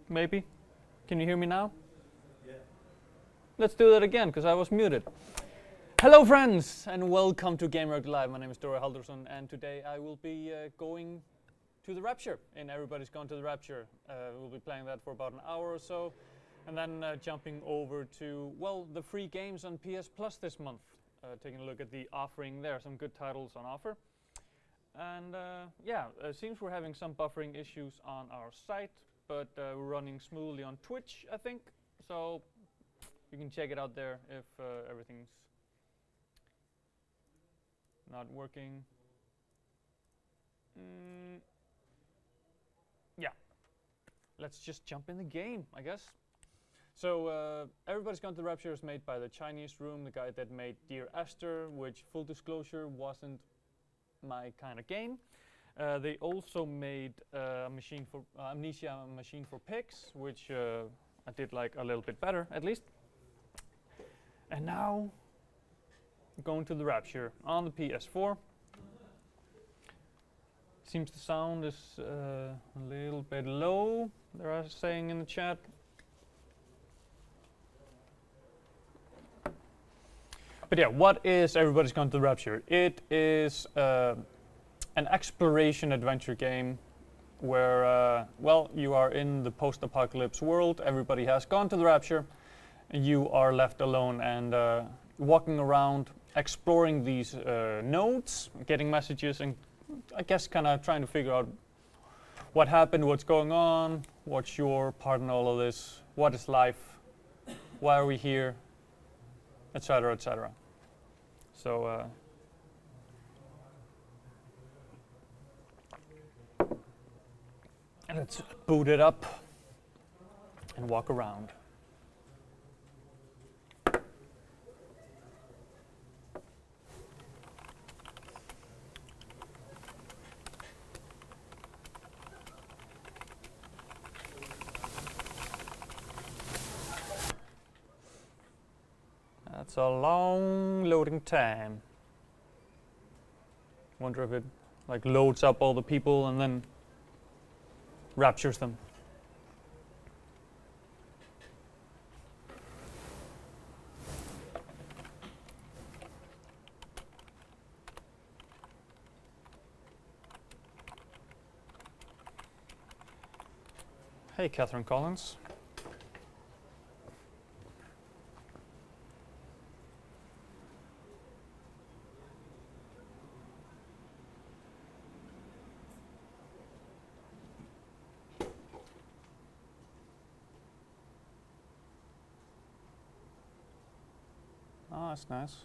maybe. Can you hear me now? Yeah. Let's do that again, because I was muted. Hello friends, and welcome to Gamereactor Live. My name is Dóri, and today I will be going to the Rapture, and everybody's gone to the Rapture. We'll be playing that for about an hour or so, and then jumping over to, well, the free games on PS Plus this month. Taking a look at the offering there, some good titles on offer. And yeah, it seems we're having some buffering issues on our site, but we're running smoothly on Twitch, I think. So you can check it out there if everything's not working. Yeah, let's just jump in the game, I guess. So Everybody's Gone to the Rapture is made by the Chinese Room, the guy that made Dear Esther, which, full disclosure, wasn't my kind of game. They also made Amnesia Machine for Pigs, which I did like a little bit better, at least. And now, going to the Rapture on the PS4. Seems the sound is a little bit low, they're saying in the chat. But yeah, what is Everybody's Gone to the Rapture? It is an exploration adventure game where, well, you are in the post-apocalypse world, everybody has gone to the Rapture, and you are left alone and walking around, exploring these nodes, getting messages, and I guess kind of trying to figure out what happened, what's going on, what's your part in all of this, what is life, why are we here, etc., etc. So let's boot it up and walk around. That's a long loading time. Wonder if it like loads up all the people and then raptures them. Hey, Catherine Collins. Oh, that's nice.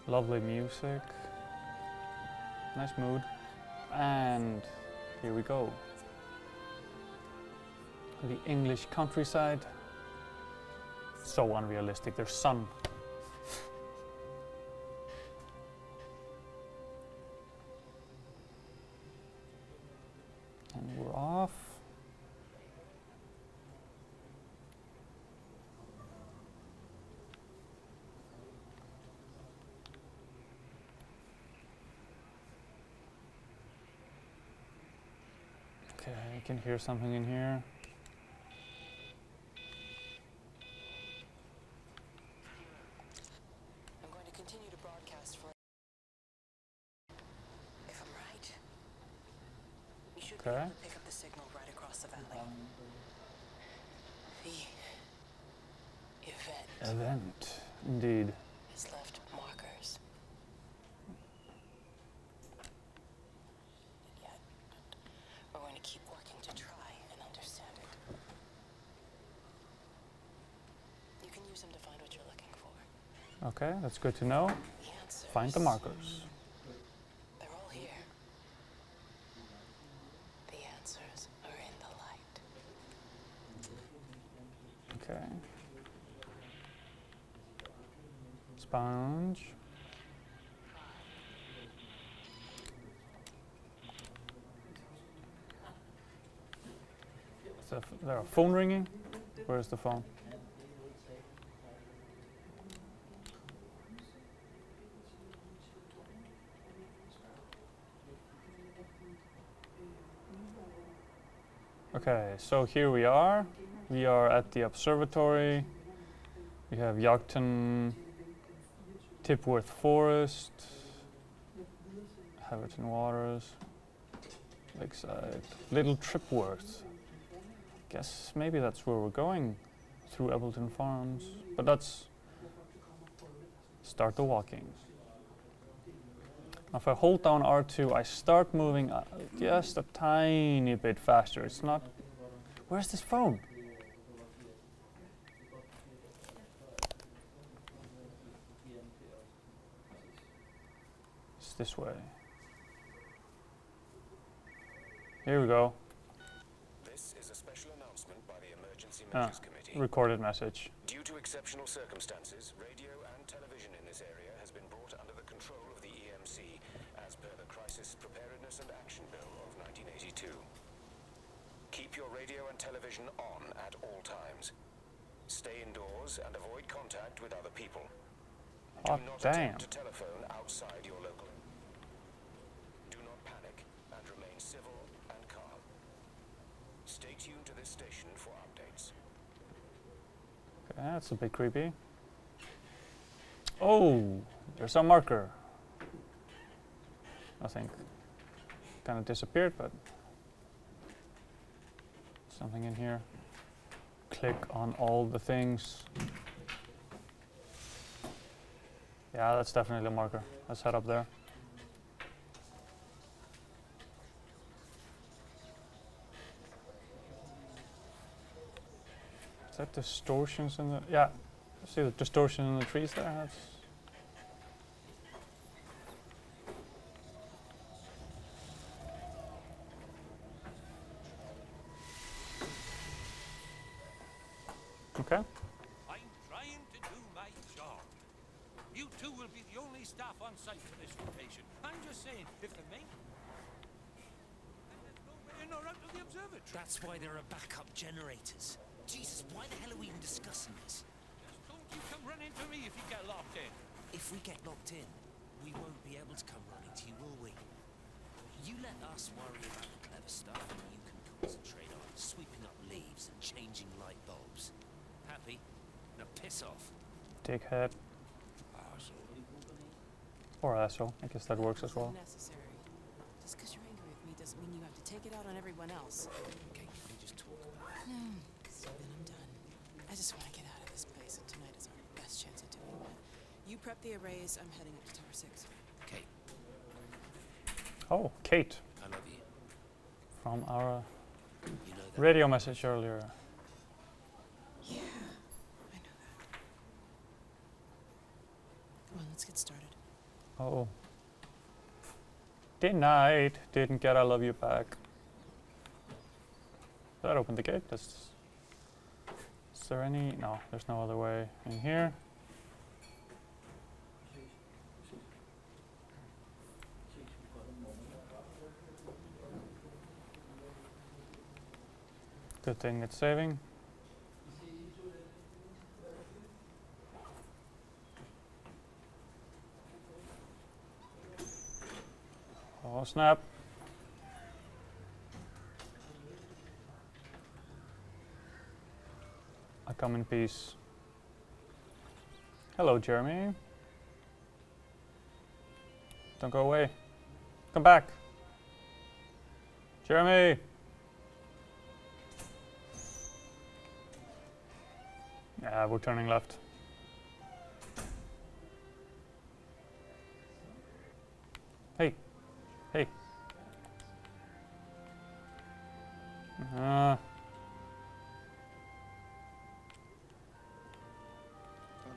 Lovely music. Nice mood. And here we go. The English countryside. So unrealistic. There's sun. And we're off. Okay, I can hear something in here. I'm going to continue to broadcast for. If I'm right, we should be able to pick up the signal right across the valley. The Event, indeed. has left markers. And yet, we're going to keep working to try and understand it. You can use them to find what you're looking for. Okay, that's good to know. The answers. Find the markers. They're all here. The answers are in the light. Okay. Sponge. Is there a phone ringing? Where's the phone? Okay, so here we are. We are at the observatory. We have Yachten, Tipworth Forest, Haverton Waters, Lakeside, Little Tripworth. Guess maybe that's where we're going, through Appleton Farms. But let's start the walking. If I hold down R2, I start moving just a tiny bit faster. It's not... Where's this phone? It's this way. Here we go. This is a special announcement by the Emergency Measures Committee. Recorded message. Due to exceptional circumstances, radio and television in this area has been brought under the control of the EMC as per the Crisis Preparedness and Action Bill of 1982. Keep your radio and television on at all times. Stay indoors and avoid contact with other people. Oh, Do not damn. attempt to telephone outside your local. Do not panic and remain civil and calm. Stay tuned to this station for updates. Okay, that's a bit creepy. Oh, there's a marker. Nothing. Kind of disappeared, but something in here. Click on all the things. Yeah, that's definitely a marker. Let's head up there. Is that distortions in the... Yeah, see the distortion in the trees there? That's... Okay. I'm trying to do my job. You two will be the only staff on site for this rotation. I'm just saying, if the main... And there's no way in or out of the observatory. That's why there are backup generators. Jesus, why the hell are we even discussing this? Just don't you come running to me if you get locked in. If we get locked in, we won't be able to come running to you, will we? You let us worry about the clever stuff and you can concentrate on sweeping up leaves and changing light bulbs. Happy? Now piss off. Dickhead. Or asshole. I guess that works as well. Unnecessary. Just because you're angry with me doesn't mean you have to take it out on everyone else. Okay, we just talk about it. No, then I'm done. I just want to get out of this place, and tonight is our best chance at doing that. You prep the arrays. I'm heading up to Tower 6. Okay, Oh, Kate. I love you. From our You know that. radio message earlier. Yeah, I know that. Come on, let's get started. Oh. Denied. Didn't get I love you back. That opened the gate. Is there any? No, there's no other way in here. Good thing it's saving. Oh snap. I come in peace. Hello, Jeremy. Don't go away. Come back. Jeremy! Yeah, we're turning left. Hey. Hey. Well,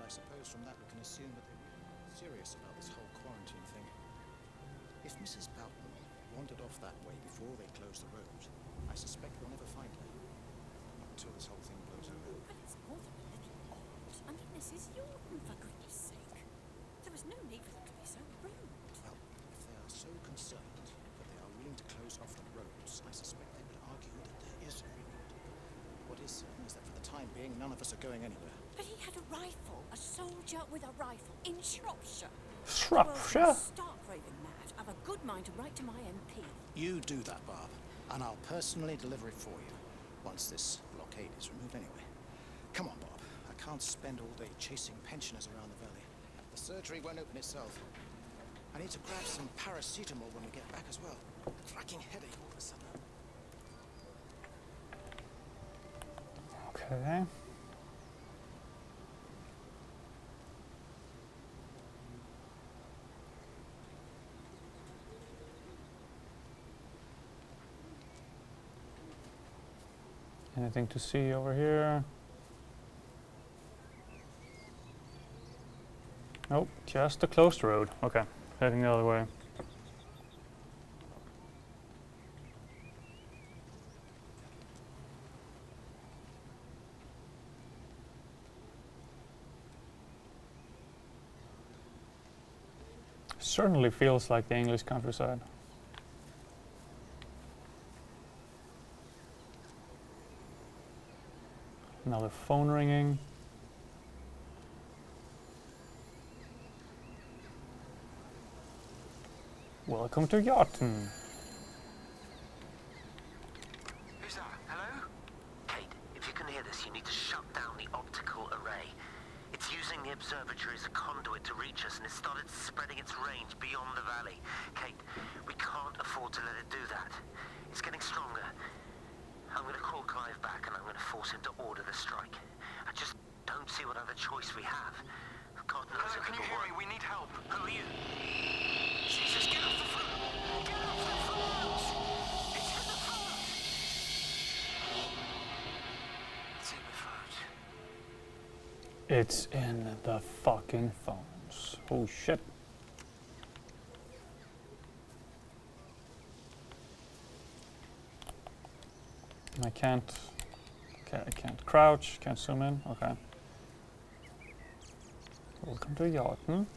I suppose from that we can assume that they're serious about this whole quarantine thing. If Mrs. Boughton wandered off that way before they closed the road, I suspect we'll never find her. Not until this whole thing blows over. Well, it's more than a little odd. I mean, this is Yorton, for goodness sake. There's no need for them to be so rude. Well, if they are so concerned that they are willing to close off the roads, I suspect they will argue that there is a road. What is certain is that for the time being, none of us are going anywhere. But he had a rifle, a soldier with a rifle, in Shropshire. Shropshire? Stark raving mad. I've a good mind to write to my MP. You do that, Barb, and I'll personally deliver it for you, once this blockade is removed anyway. Come on, Bob. I can't spend all day chasing pensioners around the valley. The surgery won't open itself. I need to grab some paracetamol when we get back as well. Racking headache all of a sudden. Okay. Anything to see over here? Nope, just a closed road. Okay, heading the other way. Certainly feels like the English countryside. Another phone ringing. Welcome to Yarton. Who's that? Hello? Kate, if you can hear this, you need to shut down the optical array. It's using the observatory as a conduit to reach us, and it's started spreading its range beyond the valley. Kate, we can't afford to let it do that. It's getting stronger. I'm going to call Clive back, and I'm going to force him to order the strike. I just don't see what other choice we have. God knows if Can you hear me? We need help. Who are you? Jesus, get off the phone! Get off the phone! It's in the phone! It's in the phone. It's in the fucking phones. Oh shit. I can't. Okay, I can't crouch. Can't zoom in. Okay. Welcome to Yarton.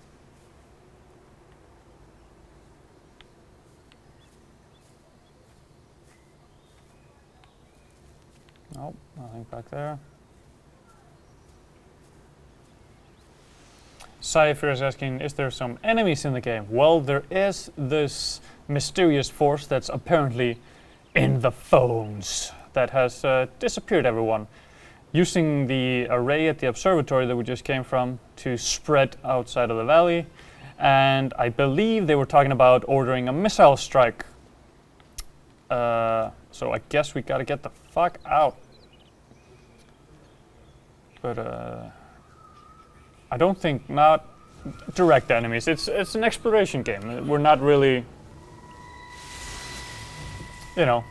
Nope, nothing back there. Cypher is asking, is there some enemies in the game? Well, there is this mysterious force that's apparently in the phones that has disappeared everyone, using the array at the observatory that we just came from to spread outside of the valley. And I believe they were talking about ordering a missile strike. So I guess we gotta get the fuck out. But I don't think not direct enemies. It's an exploration game. We're not really, you know,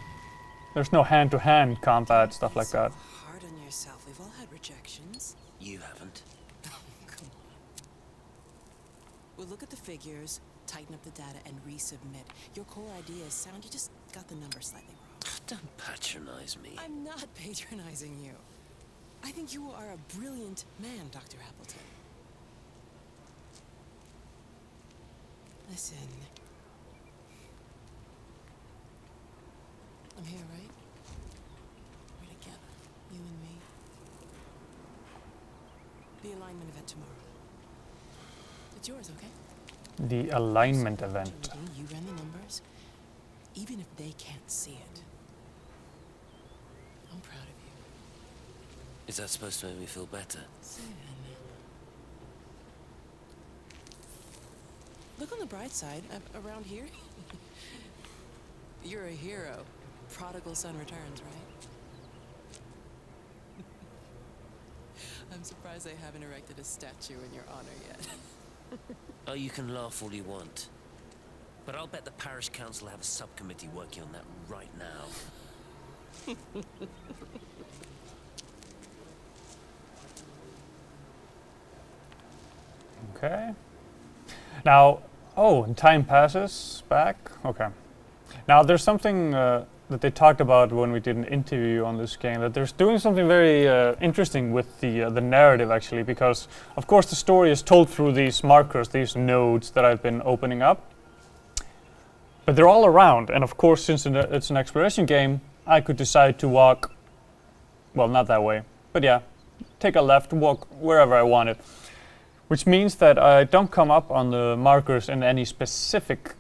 there's no hand-to-hand combat, stuff like that. Hard on yourself. We've all had rejections. You haven't. Come on. We'll look at the figures, tighten up the data, and resubmit. Your core idea is sound. You just got the numbers slightly wrong. Don't patronize me. I'm not patronizing you. I think you are a brilliant man, Dr. Appleton. Listen. I'm here, right? We're together, you and me. The alignment event tomorrow. It's yours, okay? The alignment event. You ran the numbers, even if they can't see it. I'm proud of you. Is that supposed to make me feel better? Sin. Look on the bright side. Around here, you're a hero. Prodigal son returns, right? I'm surprised they haven't erected a statue in your honor yet. Oh, you can laugh all you want. But I'll bet the parish council have a subcommittee working on that right now. Okay. Now, oh, and time passes back. Okay. Now there's something that they talked about when we did an interview on this game, that they're doing something very interesting with the narrative actually, because of course the story is told through these markers, these nodes that I've been opening up. But they're all around, and of course since it's an exploration game, I could decide to walk, well, not that way, but yeah, take a left, walk wherever I wanted. Which means that I don't come up on the markers in any specific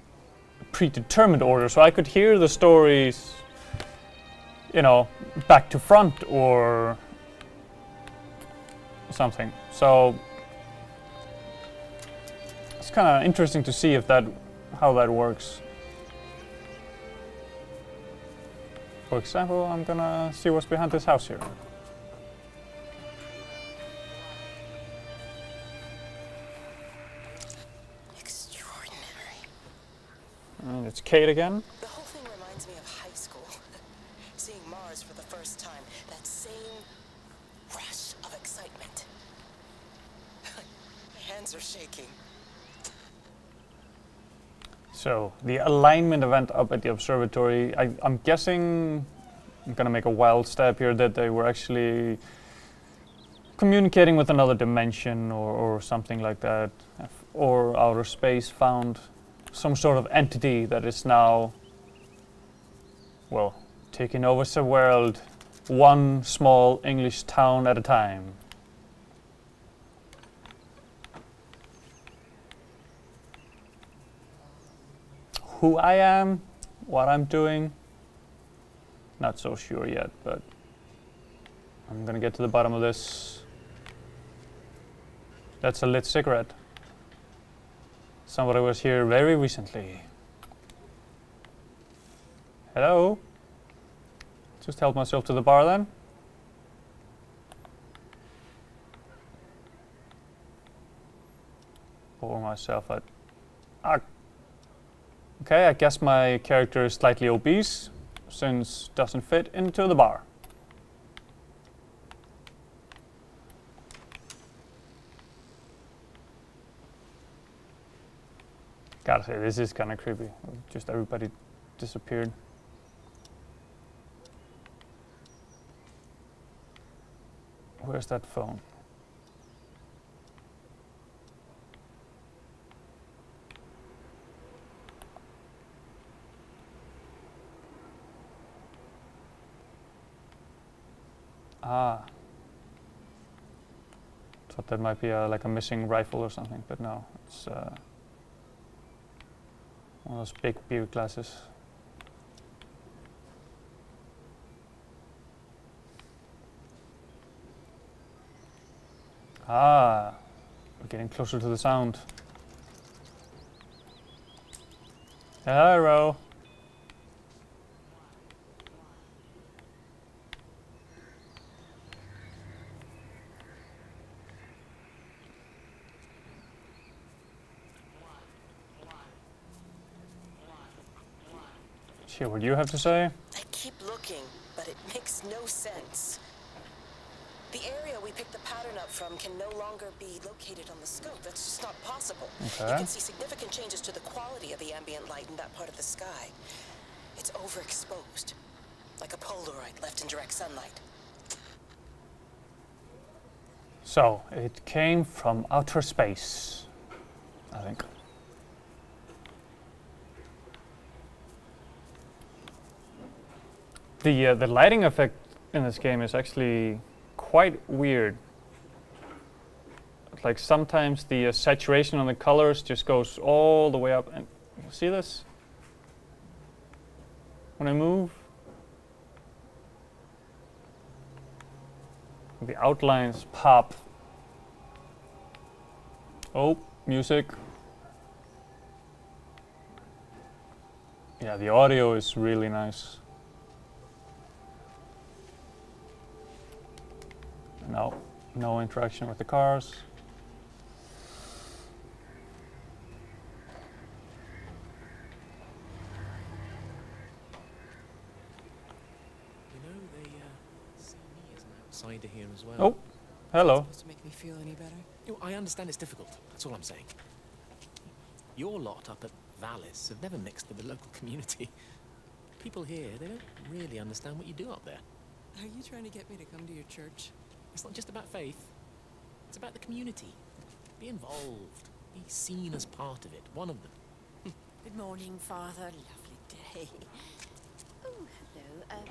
predetermined order, so I could hear the stories, you know, back to front or something. So it's kind of interesting to see if how that works. For example, I'm gonna see what's behind this house here. And it's Kate again. The whole thing reminds me of high school. Seeing Mars for the first time. That same rush of excitement. My hands are shaking. So, the alignment event up at the observatory, I'm guessing, I'm gonna make a wild step here, that they were actually communicating with another dimension or something like that. Or outer space found some sort of entity that is now, well, taking over the world, one small English town at a time. Who I am, what I'm doing, not so sure yet, but I'm gonna get to the bottom of this. That's a lit cigarette. Somebody was here very recently. Hello? Just help myself to the bar then. Pour myself at... Okay, I guess my character is slightly obese, since doesn't fit into the bar. Gotta say, this is kind of creepy. Just everybody disappeared. Where's that phone? Ah. Thought that might be like a missing rifle or something, but no, it's one of those big beer glasses. Ah, we're getting closer to the sound. Hello. What do you have to say? I keep looking, but it makes no sense. The area we picked the pattern up from can no longer be located on the scope. That's just not possible. Okay. You can see significant changes to the quality of the ambient light in that part of the sky. It's overexposed, like a Polaroid left in direct sunlight. So, it came from outer space, I think. The lighting effect in this game is actually quite weird. Like sometimes the saturation on the colors just goes all the way up, and you see this? When I move, the outlines pop. Oh, music. Yeah, the audio is really nice. No interaction with the cars. You know, they see me as an outsider here as well. Oh, hello. Supposed to make me feel any better? You know, I understand it's difficult. That's all I'm saying. Your lot up at Valis have never mixed with the local community. people here, they don't really understand what you do up there. Are you trying to get me to come to your church? It's not just about faith. It's about the community. Be involved. Be seen as part of it. One of them. Good morning, Father. Lovely day. Oh, hello.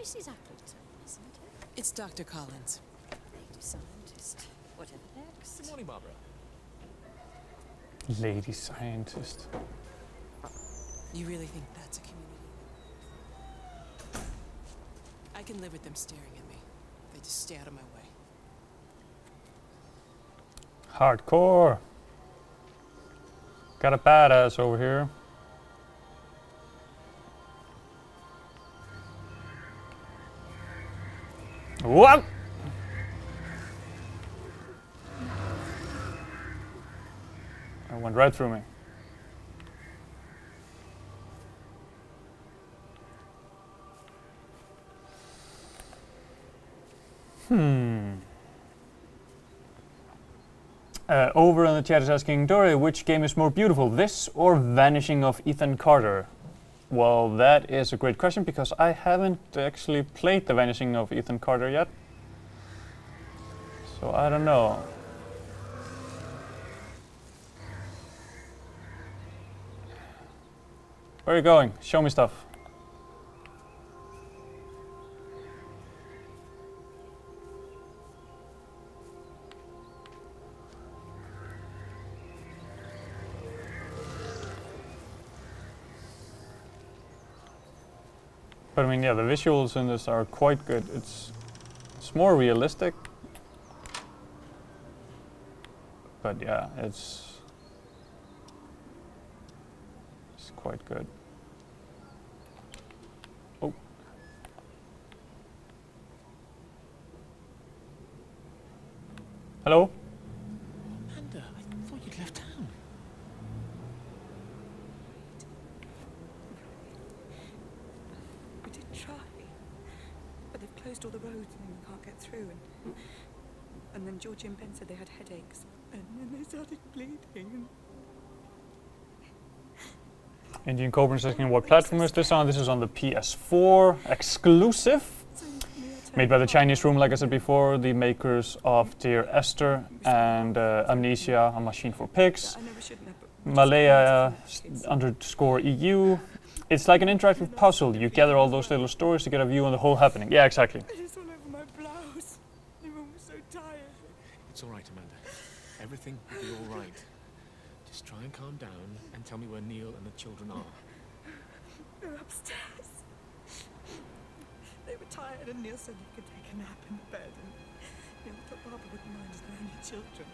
Mrs. Appleton, isn't it? It's Dr. Collins. Lady scientist. Whatever next. Good morning, Barbara. Lady scientist. You really think that's a community? I can live with them staring at me. They just stay out of my way. Hardcore. Got a badass over here. What? It went right through me. Over in the chat is asking, Dóri, which game is more beautiful, this or Vanishing of Ethan Carter? Well, that is a great question because I haven't actually played the Vanishing of Ethan Carter yet. So I don't know. Where are you going? Show me stuff. But I mean, yeah, the visuals in this are quite good. It's more realistic. But yeah, it's quite good. Oh. Hello? Amanda, I thought you'd left town. We did try, but they've closed all the roads and we can't get through. And then Georgie and Ben said they had headaches, and then they started bleeding. Indian Cobra is asking what platform is this on? This is on the PS4 exclusive. Made by the Chinese Room, like I said before, the makers of Dear Esther and Amnesia, A Machine for Pigs. Malaya _EU. It's like an interactive puzzle. You gather all those little stories to get a view on the whole happening. Yeah, exactly. It's all over my blouse. Everyone was so tired. It's all right, Amanda. Everything will be all right. Just try and calm down and tell me where Neil and the children are. They're upstairs. They were tired and Neil said he could take a nap in the bed. And Neil thought Barbara wouldn't mind as they're only children.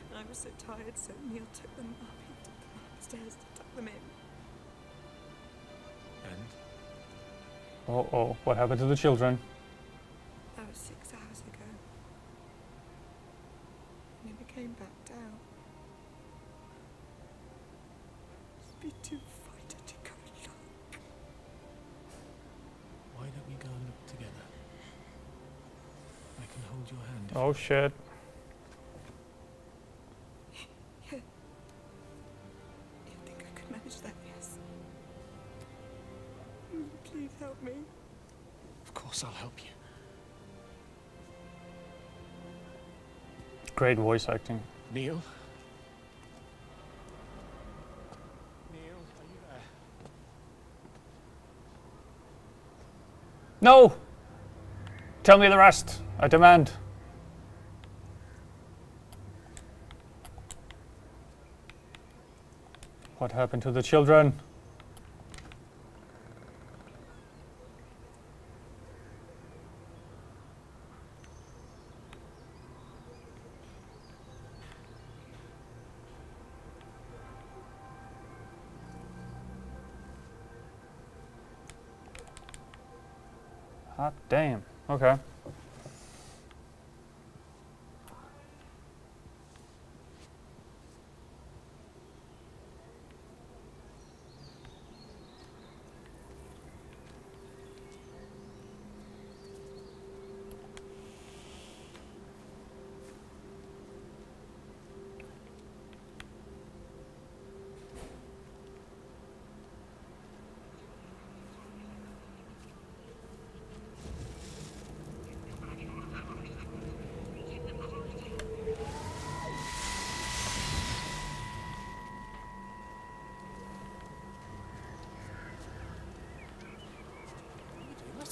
And I was so tired, so Neil took them up. He took them upstairs to tuck them in. And? Uh-oh, what happened to the children? That was 6 hours ago. And never came back down. It'd be too frightened to go look. Why don't we go and look together? I can hold your hand. Oh shit. Yeah. You think I could manage that, yes? Please help me. Of course I'll help you. Great voice acting. Neil? Neil, are you there? No! Tell me the rest. I demand. What happened to the children? Hot damn. Okay.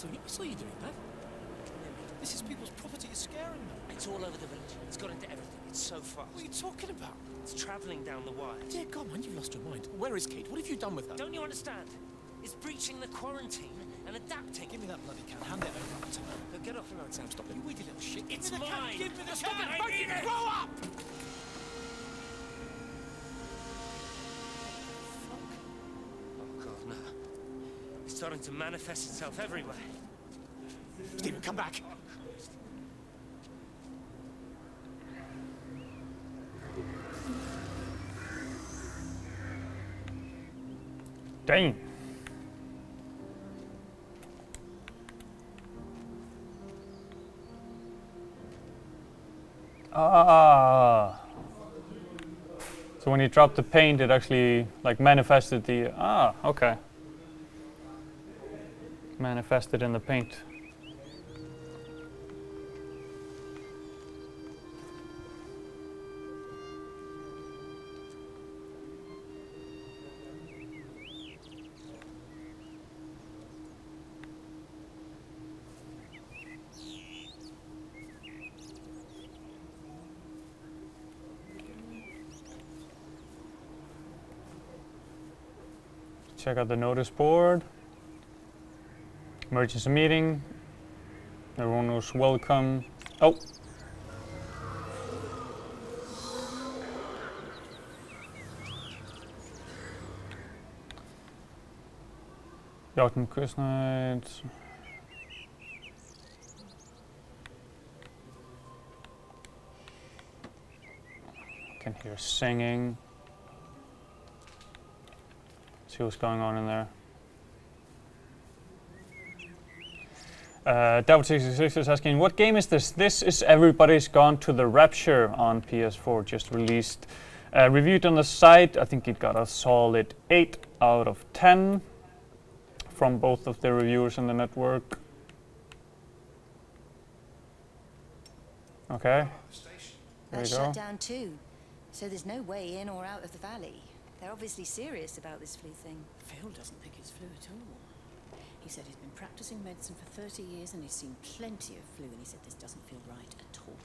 I saw you doing that. This is people's property. It's scaring them. It's all over the village. It's got into everything. It's so fast. What are you talking about? It's travelling down the wires. Dear God, man, you've lost your mind. Where is Kate? What have you done with her? Don't you understand? It's breaching the quarantine and adapting. Give me that bloody can. Hand it over. Now get off the road, Sam. Stop it. You weedy little shit. It's Give me the can. mine. Give me the Stop can. it. I need it. Grow up! Oh, God, no. It's starting to manifest itself everywhere. Stephen, come back. Dang. Ah. So when you dropped the paint, it actually like manifested the, okay. Manifested in the paint. Check out the notice board. Emergency meeting. Everyone was welcome. Oh. Joachim Kursnight. Can hear singing. See what's going on in there. David66 is asking, what game is this? This is Everybody's Gone to the Rapture on PS4, just released. Reviewed on the site, I think it got a solid 8 out of 10 from both of the reviewers in the network. Okay. That's shut down too, so there's no way in or out of the valley. They're obviously serious about this flu thing. Phil doesn't think it's flu at all. He said he's been practicing medicine for 30 years and he's seen plenty of flu, and he said this doesn't feel right at all.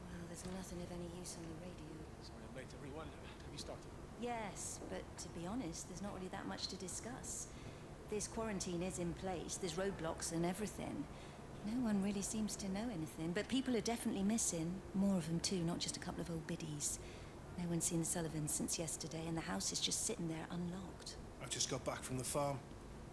Well, there's nothing of any use on the radio. Sorry, I'm late everyone. Have you started? Yes, but to be honest, there's not really that much to discuss. This quarantine is in place, there's roadblocks and everything. No one really seems to know anything, but people are definitely missing. More of them too, not just a couple of old biddies. No one's seen the Sullivans since yesterday, and the house is just sitting there unlocked. I just got back from the farm.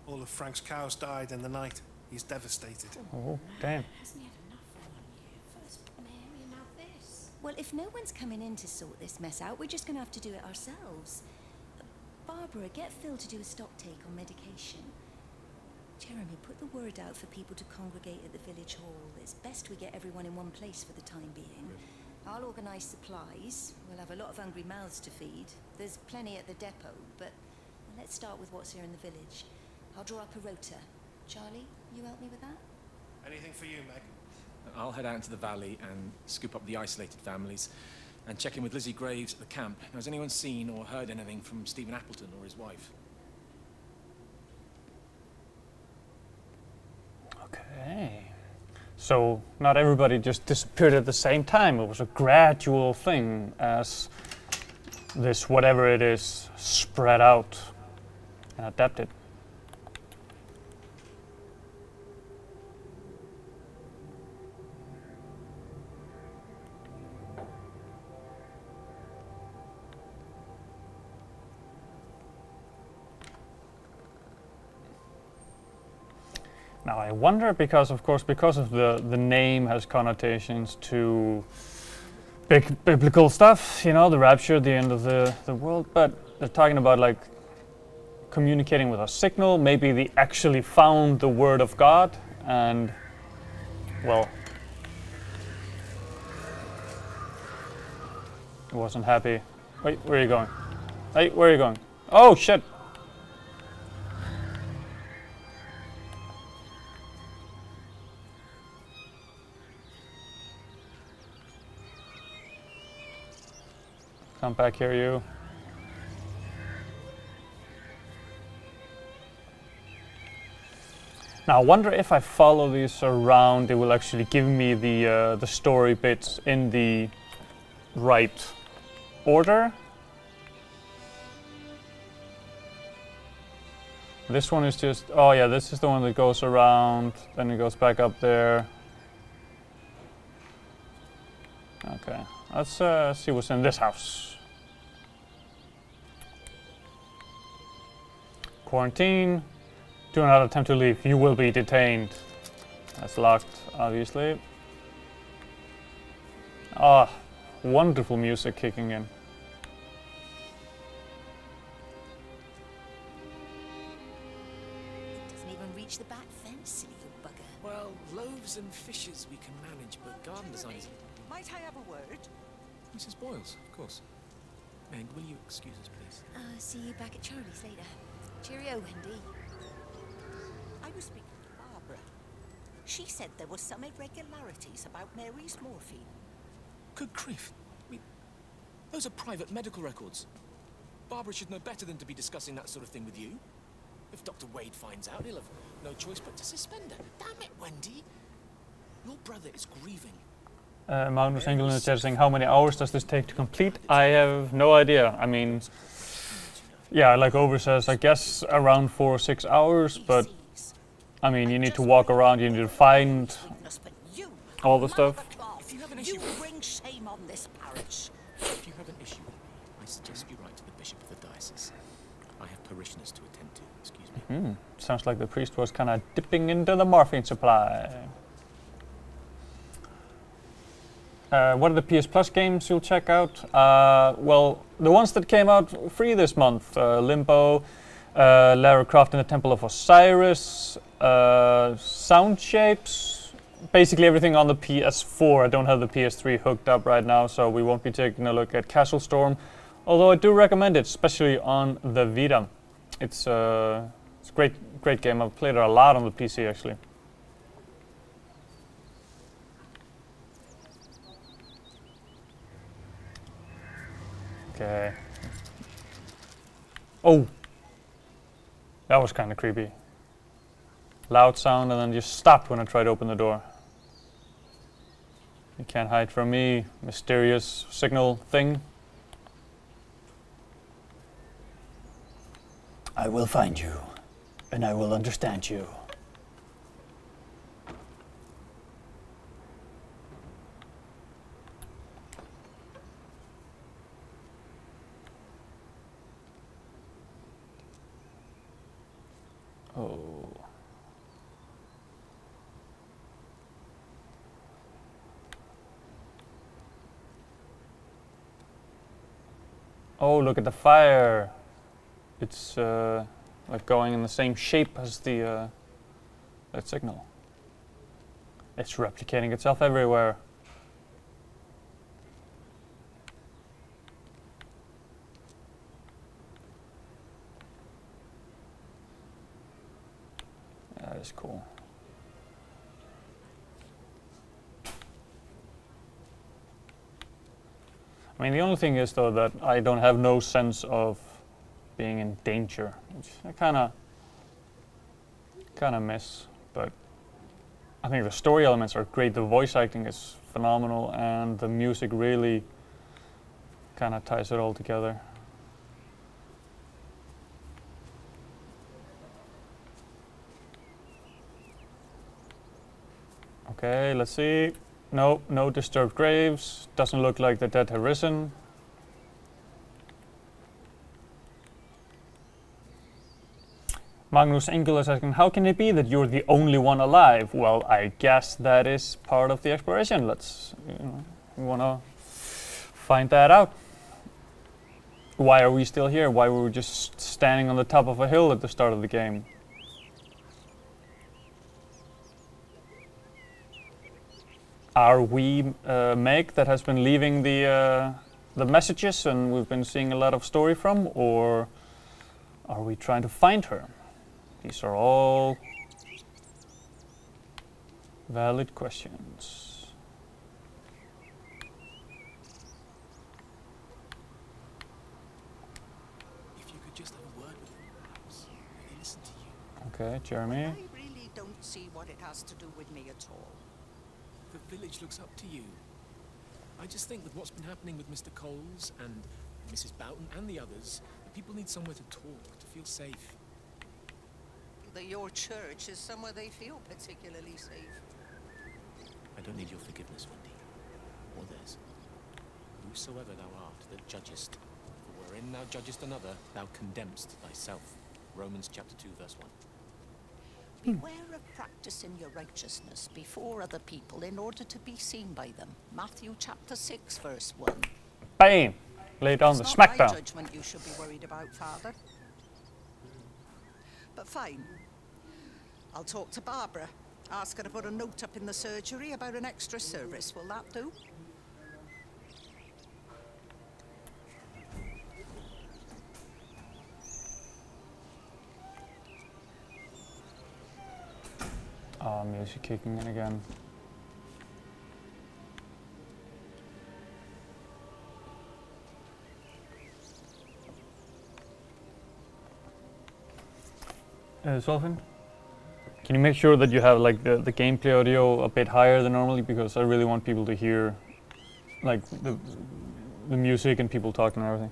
All of Frank's cows died in the night. He's devastated. Oh, damn. Hasn't he had enough for 1 year? First Mary and now this. Well, if no one's coming in to sort this mess out, we're just going to have to do it ourselves. Barbara, get Phil to do a stock take on medication. Jeremy, put the word out for people to congregate at the village hall. It's best we get everyone in one place for the time being. I'll organise supplies. We'll have a lot of hungry mouths to feed. There's plenty at the depot, but let's start with what's here in the village. I'll draw up a rota. Charlie, you help me with that? Anything for you, Meg? I'll head out into the valley and scoop up the isolated families and check in with Lizzie Graves at the camp. Now, has anyone seen or heard anything from Stephen Appleton or his wife? Okay. So not everybody just disappeared at the same time. It was a gradual thing as this, whatever it is, spread out and adapted. Now I wonder, because of course, because of the name has connotations to big biblical stuff, you know, the rapture, the end of the world, but they're talking about like communicating with a signal. Maybe they actually found the word of God and, well, he wasn't happy. Wait, where are you going? Hey, where are you going? Oh shit! Come back here, you. Now I wonder if I follow these around, it will actually give me the story bits in the right order. This one is just, oh yeah, this is the one that goes around, then it goes back up there. Okay, let's see what's in this house. Quarantine. Do not attempt to leave. You will be detained. That's locked, obviously. Ah, wonderful music kicking in. It doesn't even reach the back fence, silly little bugger. Well, loaves and fishes we can manage, but garden design is... Might I have a word? Mrs. Boyles, of course. Meg, will you excuse us, please? See you back at Charlie's later. Cheerio, Wendy. I was speaking to Barbara. She said there were some irregularities about Mary's morphine. Good grief. Those are private medical records. Barbara should know better than to be discussing that sort of thing with you. If Dr. Wade finds out, he'll have no choice but to suspend her. Damn it, Wendy. Your brother is grieving. Magnus Engel is saying, how many hours does this take to complete? I have no idea. I mean, yeah, like Over says, I guess around 4 or 6 hours, but I mean, you need to walk around, you need to find all the stuff. If you have an issue, you bring shame on this parish. If you have an issue, I suggest you write to the bishop of the diocese. I have parishioners to attend to. Excuse me. Sounds like the priest was kind of dipping into the morphine supply. What are the PS Plus games you'll check out? Well, the ones that came out free this month, Limbo, Lara Croft in the Temple of Osiris, Sound Shapes, basically everything on the PS4. I don't have the PS3 hooked up right now, so we won't be taking a look at Castle Storm, although I do recommend it, especially on the Vita. It's a great game. I've played it a lot on the PC actually. Okay. Oh! That was kind of creepy. Loud sound and then just stopped when I tried to open the door. You can't hide from me, mysterious signal thing. I will find you, and I will understand you. Oh. Oh, look at the fire. It's like going in the same shape as the that signal. It's replicating itself everywhere. That is cool. I mean, the only thing is though that I don't have no sense of being in danger, which I kind of miss. But I think the story elements are great. The voice acting is phenomenal, and the music really kind of ties it all together. Okay, let's see. No, no disturbed graves. Doesn't look like the dead have risen. Magnus Engel is asking, how can it be that you're the only one alive? Well, I guess that is part of the exploration. Let's, we want to find that out. Why are we still here? Why were we just standing on the top of a hill at the start of the game? Are we Meg that has been leaving the messages and we've been seeing a lot of story from, or are we trying to find her? These are all valid questions. If you could just have a word with them, perhaps. Maybe listen to you. Okay, Jeremy. I really don't see what it has to do with me at all. The village looks up to you. I just think with what's been happening with Mr. Coles and Mrs. Boughton and the others, people need somewhere to talk, to feel safe. Your church is somewhere they feel particularly safe. I don't need your forgiveness, Wendy. Or theirs. Whosoever thou art that judgest, for wherein thou judgest another, thou condemnest thyself. Romans chapter 2, verse 1. Beware of practicing your righteousness before other people in order to be seen by them. Matthew chapter 6, verse 1. Bam! Lay down the It's not my smackdown. judgment you should be worried about, Father. But fine. I'll talk to Barbara. Ask her to put a note up in the surgery about an extra service. Will that do? Oh, music kicking in again. Solvin, can you make sure that you have like the gameplay audio a bit higher than normally, because I really want people to hear like the music and people talking and everything.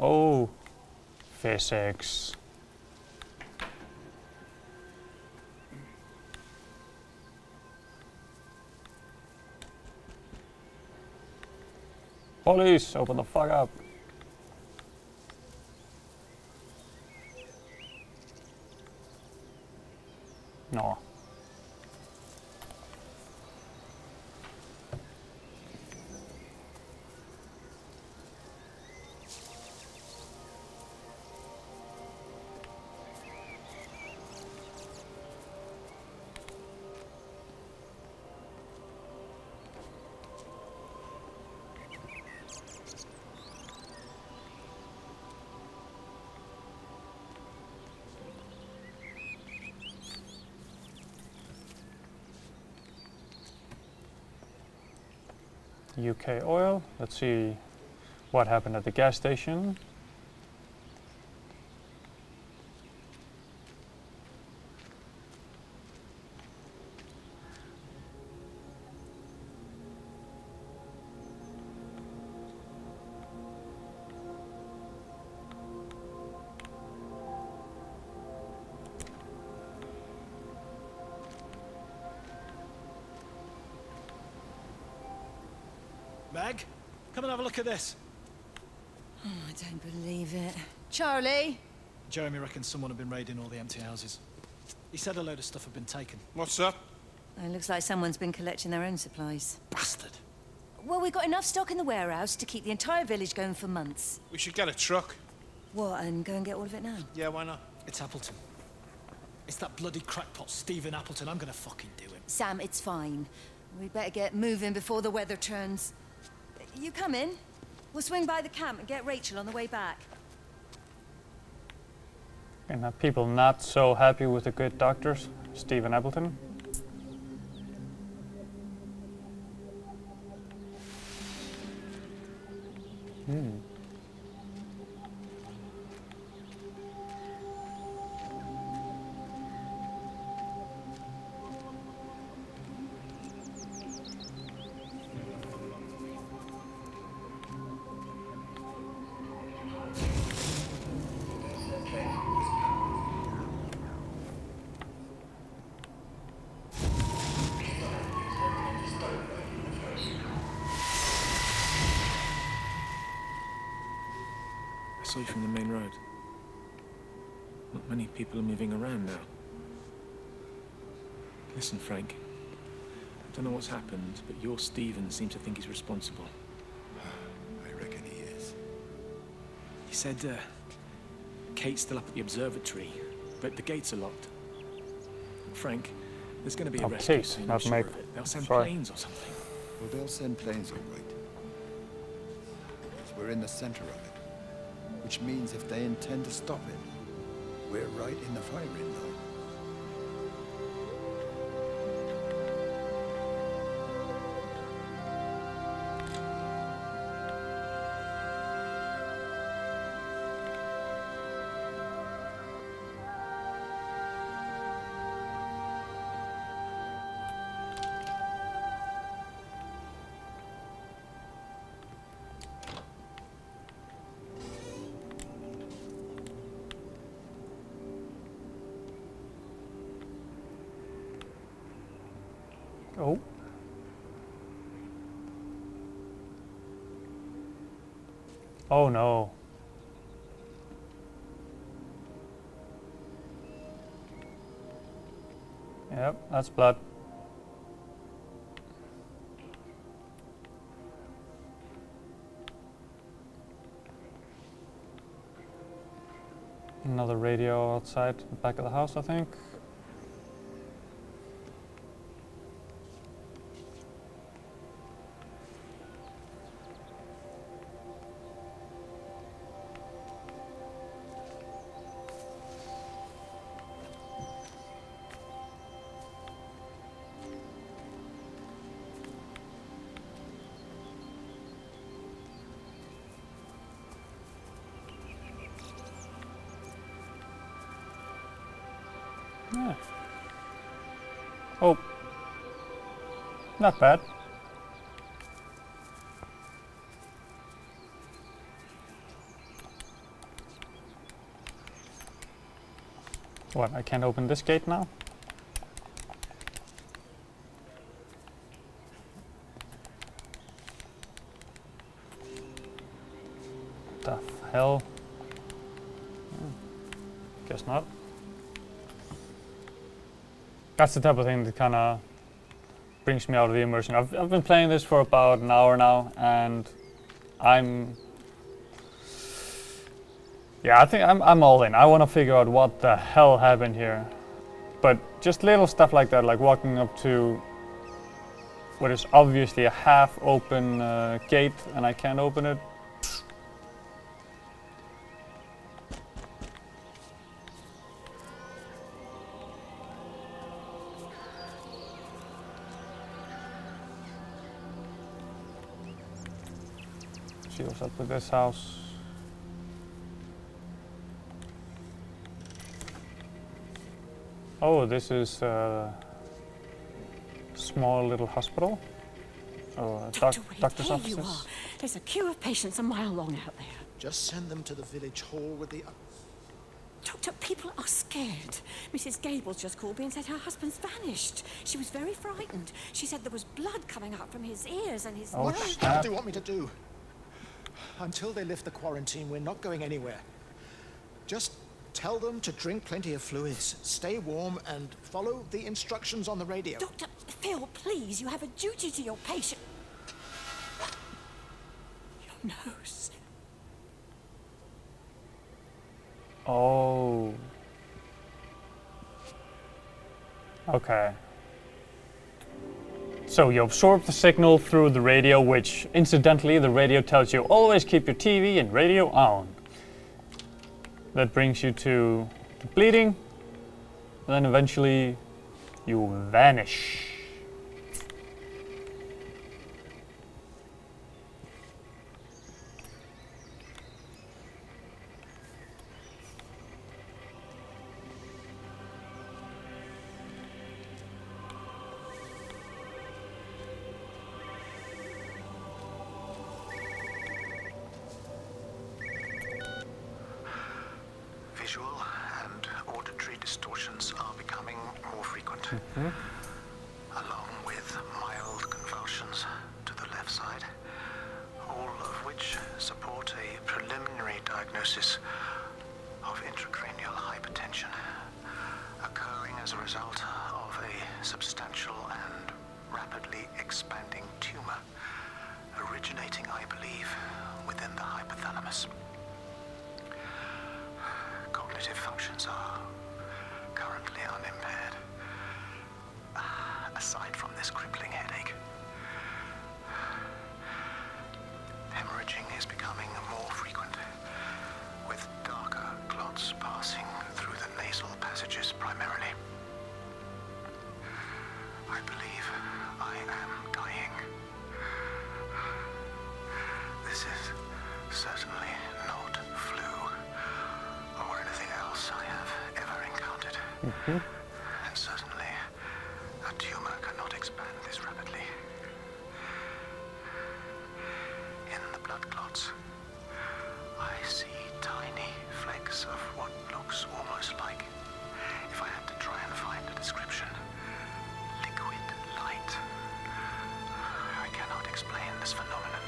Oh, physics. Police, open the fuck up. No. UK oil. Let's see what happened at the gas station. Meg, come and have a look at this. Oh, I don't believe it. Charlie? Jeremy reckons someone had been raiding all the empty houses. He said a load of stuff had been taken. What's up? It looks like someone's been collecting their own supplies. Bastard. Well, we've got enough stock in the warehouse to keep the entire village going for months. We should get a truck. What, and go and get all of it now? Yeah, why not? It's Appleton. It's that bloody crackpot Stephen Appleton. I'm gonna fucking do him. Sam, it's fine. We'd better get moving before the weather turns. You come in. We'll swing by the camp and get Rachel on the way back. And are people not so happy with the good doctors? Stephen Appleton? I saw you from the main road. Not many people are moving around now. Listen, Frank. I don't know what's happened, but your Stephen seems to think he's responsible. I reckon he is. He said, Kate's still up at the observatory, but the gates are locked. Frank, there's going to be a rescue Kate, soon, I'm not sure Meg. of it. They'll send Sorry. planes or something. Well, they'll send planes, all right. We're in the center of it. Which means if they intend to stop it, we're right in the firing now. Oh no. Yep, that's blood. Another radio outside the back of the house, I think. Yeah. Oh, not bad. What, I can't open this gate now? The hell? Guess not. That's the type of thing that kind of brings me out of the immersion. I've been playing this for about an hour now, and I think I'm all in. I want to figure out what the hell happened here. But just little stuff like that, like walking up to what is obviously a half-open gate, and I can't open it. See what's up with this house. Oh, this is a small little hospital. Oh, doctor's offices. You are. There's a queue of patients a mile long out there. Just send them to the village hall with the... Doctor, people are scared. Mrs. Gable's just called me and said her husband's vanished. She was very frightened. She said there was blood coming out from his ears and his... What the hell do you want me to do? Until they lift the quarantine, we're not going anywhere. Just tell them to drink plenty of fluids, stay warm, and follow the instructions on the radio. Dr. Phil, please, you have a duty to your patient. Your nose. Oh. Okay. So you absorb the signal through the radio, which incidentally the radio tells you always keep your TV and radio on. That brings you to the bleeding, and then eventually you vanish. Visual and auditory distortions are becoming more frequent, along with mild convulsions to the left side, all of which support a preliminary diagnosis of intracranial hypertension, occurring as a result of a substantial and rapidly expanding tumor, originating, I believe, within the hypothalamus. Cognitive functions are currently unimpaired, aside from this crippling headache. Hemorrhaging is becoming more frequent, with darker clots passing through the nasal passages primarily. I believe I am dying. This is certainly not flu or anything else I have ever encountered. And certainly, a tumor cannot expand this rapidly. In the blood clots, I see tiny flecks of what looks almost like, if I had to try and find a description, liquid light. I cannot explain this phenomenon.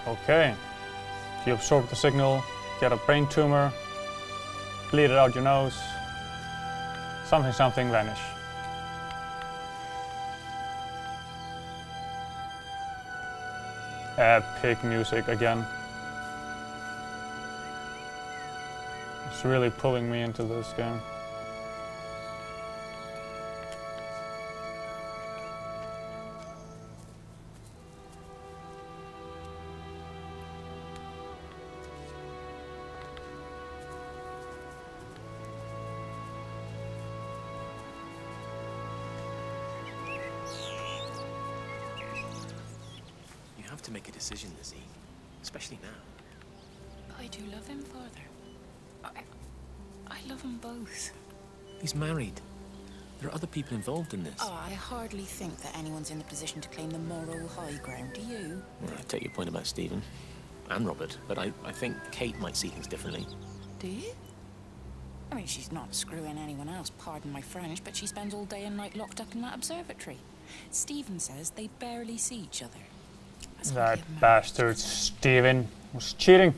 Okay. You absorb the signal, get a brain tumor, bleed it out your nose, something vanish. Epic music again. It's really pulling me into this game. You have to make a decision, Lizzie. Especially now. I do love him, Father. I love them both. He's married. There are other people involved in this. Oh, I hardly think that anyone's in the position to claim the moral high ground, do you? Well, I take your point about Stephen. And Robert. But I think Kate might see things differently. Do you? I mean, she's not screwing anyone else, pardon my French, but she spends all day and night locked up in that observatory. Stephen says they barely see each other. That bastard Stephen was cheating.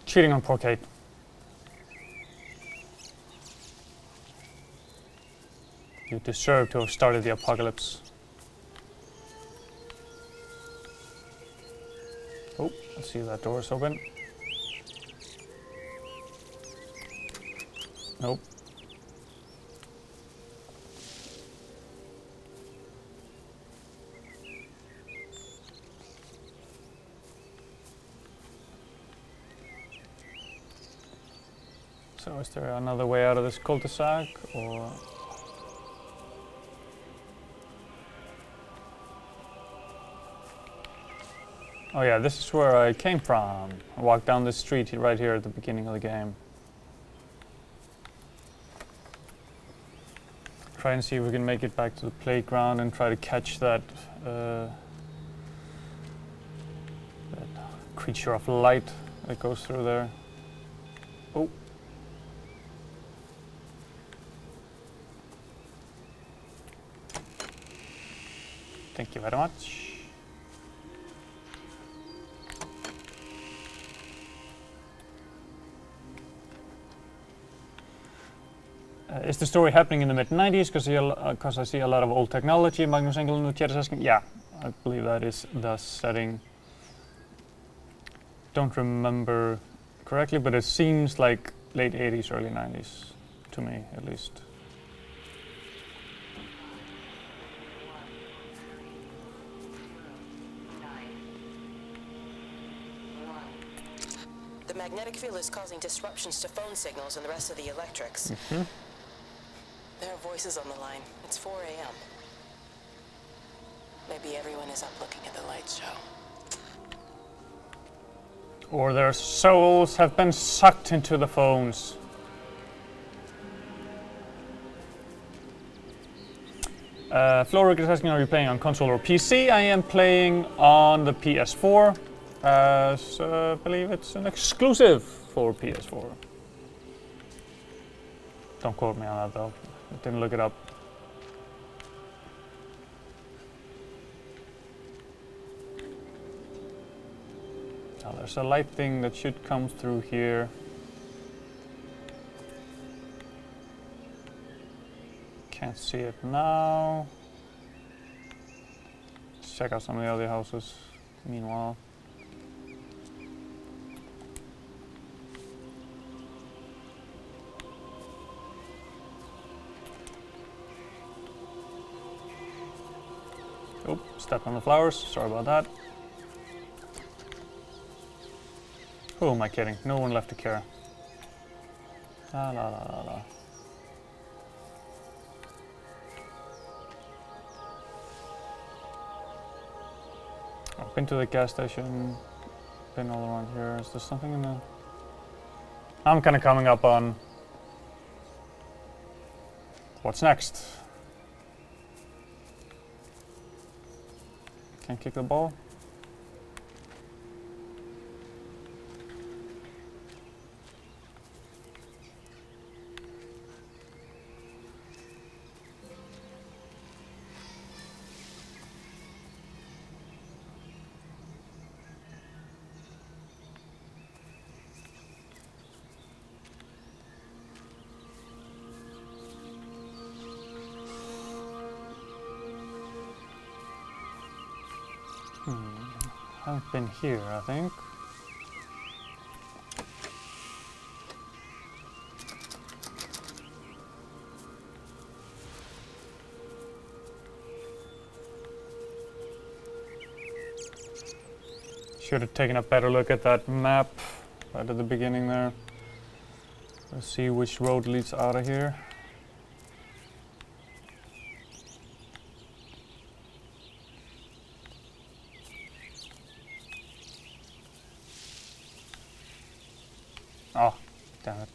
Cheating on poor Kate. You deserve to have started the apocalypse. Oh, let's see if that door is open. Nope. So is there another way out of this cul-de-sac, or...? Oh yeah, this is where I came from. I walked down this street right here at the beginning of the game. Try and see if we can make it back to the playground and try to catch that, that creature of light that goes through there. Oh. Thank you very much. Is the story happening in the mid-90s? Because I see a lot of old technology. Magnus Engel in the chat is asking. Yeah, I believe that is the setting. Don't remember correctly, but it seems like late 80s, early 90s, to me at least. The magnetic field is causing disruptions to phone signals and the rest of the electrics. Mm-hmm. There are voices on the line. It's 4 a.m. Maybe everyone is up looking at the light show. Or their souls have been sucked into the phones. Floric is asking, are you playing on console or PC? I am playing on the PS4, as I believe it's an exclusive for PS4. Don't quote me on that though. I didn't look it up. Now there's a light thing that should come through here. Can't see it now. Let's check out some of the other houses meanwhile. Oh, stepped on the flowers, sorry about that. Who am I kidding? No one left to care. La la la la la. I've been to the gas station, been all around here. Is there something in the... I'm kind of coming up on what's next. Can't kick the ball. Haven't been here, I think. Should have taken a better look at that map right at the beginning there. Let's see which road leads out of here. Oh, damn it.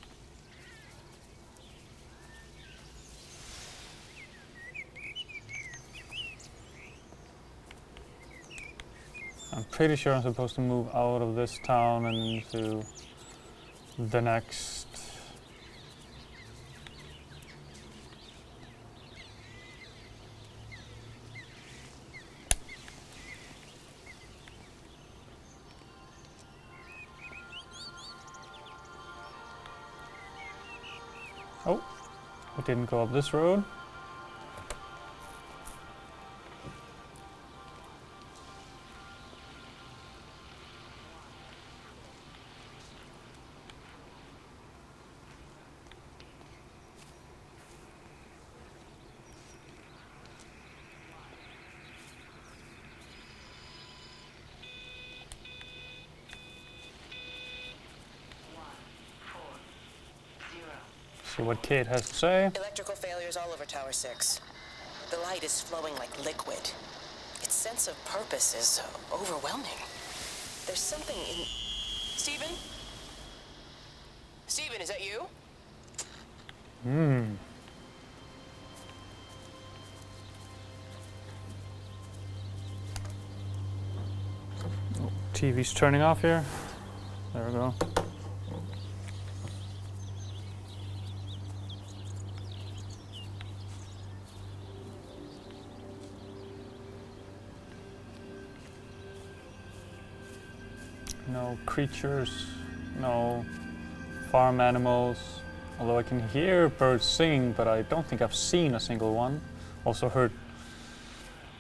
I'm pretty sure I'm supposed to move out of this town and into the next. Oh, we didn't go up this road. See what Kate has to say. Electrical failures all over Tower 6. The light is flowing like liquid. Its sense of purpose is overwhelming. There's something in... Stephen? Stephen, is that you? Oh, TV's turning off here. There we go. No creatures, no farm animals, although I can hear birds singing, but I don't think I've seen a single one. Also heard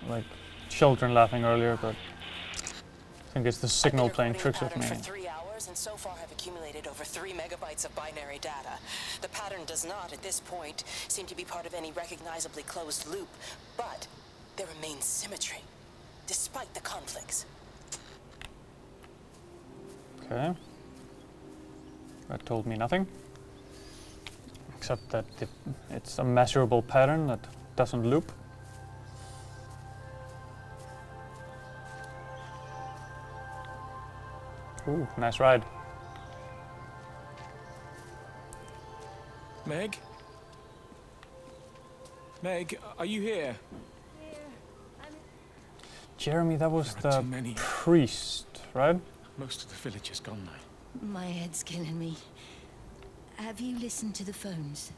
like children laughing earlier, but I think it's the signal playing tricks with me. For 3 hours and so far have accumulated over 3 megabytes of binary data. The pattern does not, at this point, seem to be part of any recognizably closed loop, but there remains symmetry, despite the conflicts. Okay. That told me nothing. Except that it's a measurable pattern that doesn't loop. Ooh, nice ride. Meg? Meg, are you here? Jeremy, that was the priest, right? Most of the village is gone now. My head's killing me. Have you listened to the phones?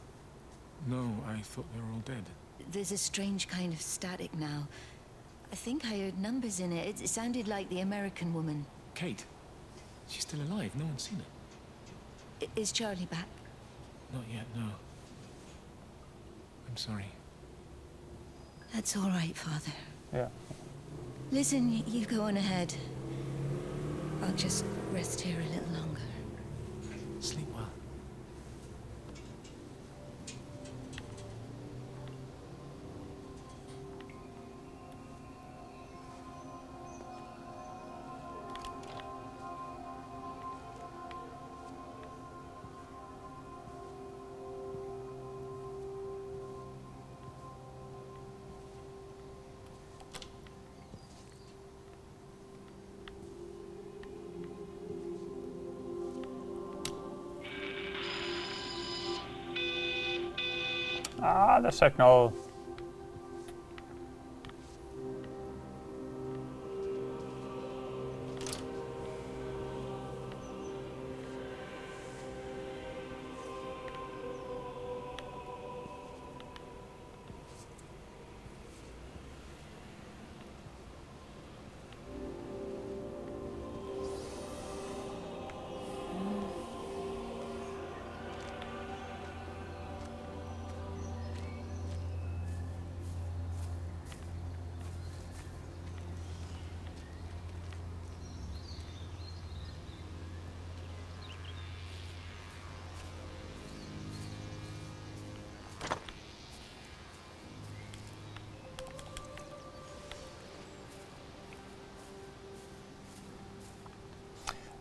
No, I thought they were all dead. There's a strange kind of static now. I think I heard numbers in it. It sounded like the American woman. Kate? She's still alive. No one's seen her. Is Charlie back? Not yet, no. I'm sorry. That's all right, Father. Yeah. Listen, you go on ahead. I'll just rest here a little longer. Sleep well. Ah, the signal.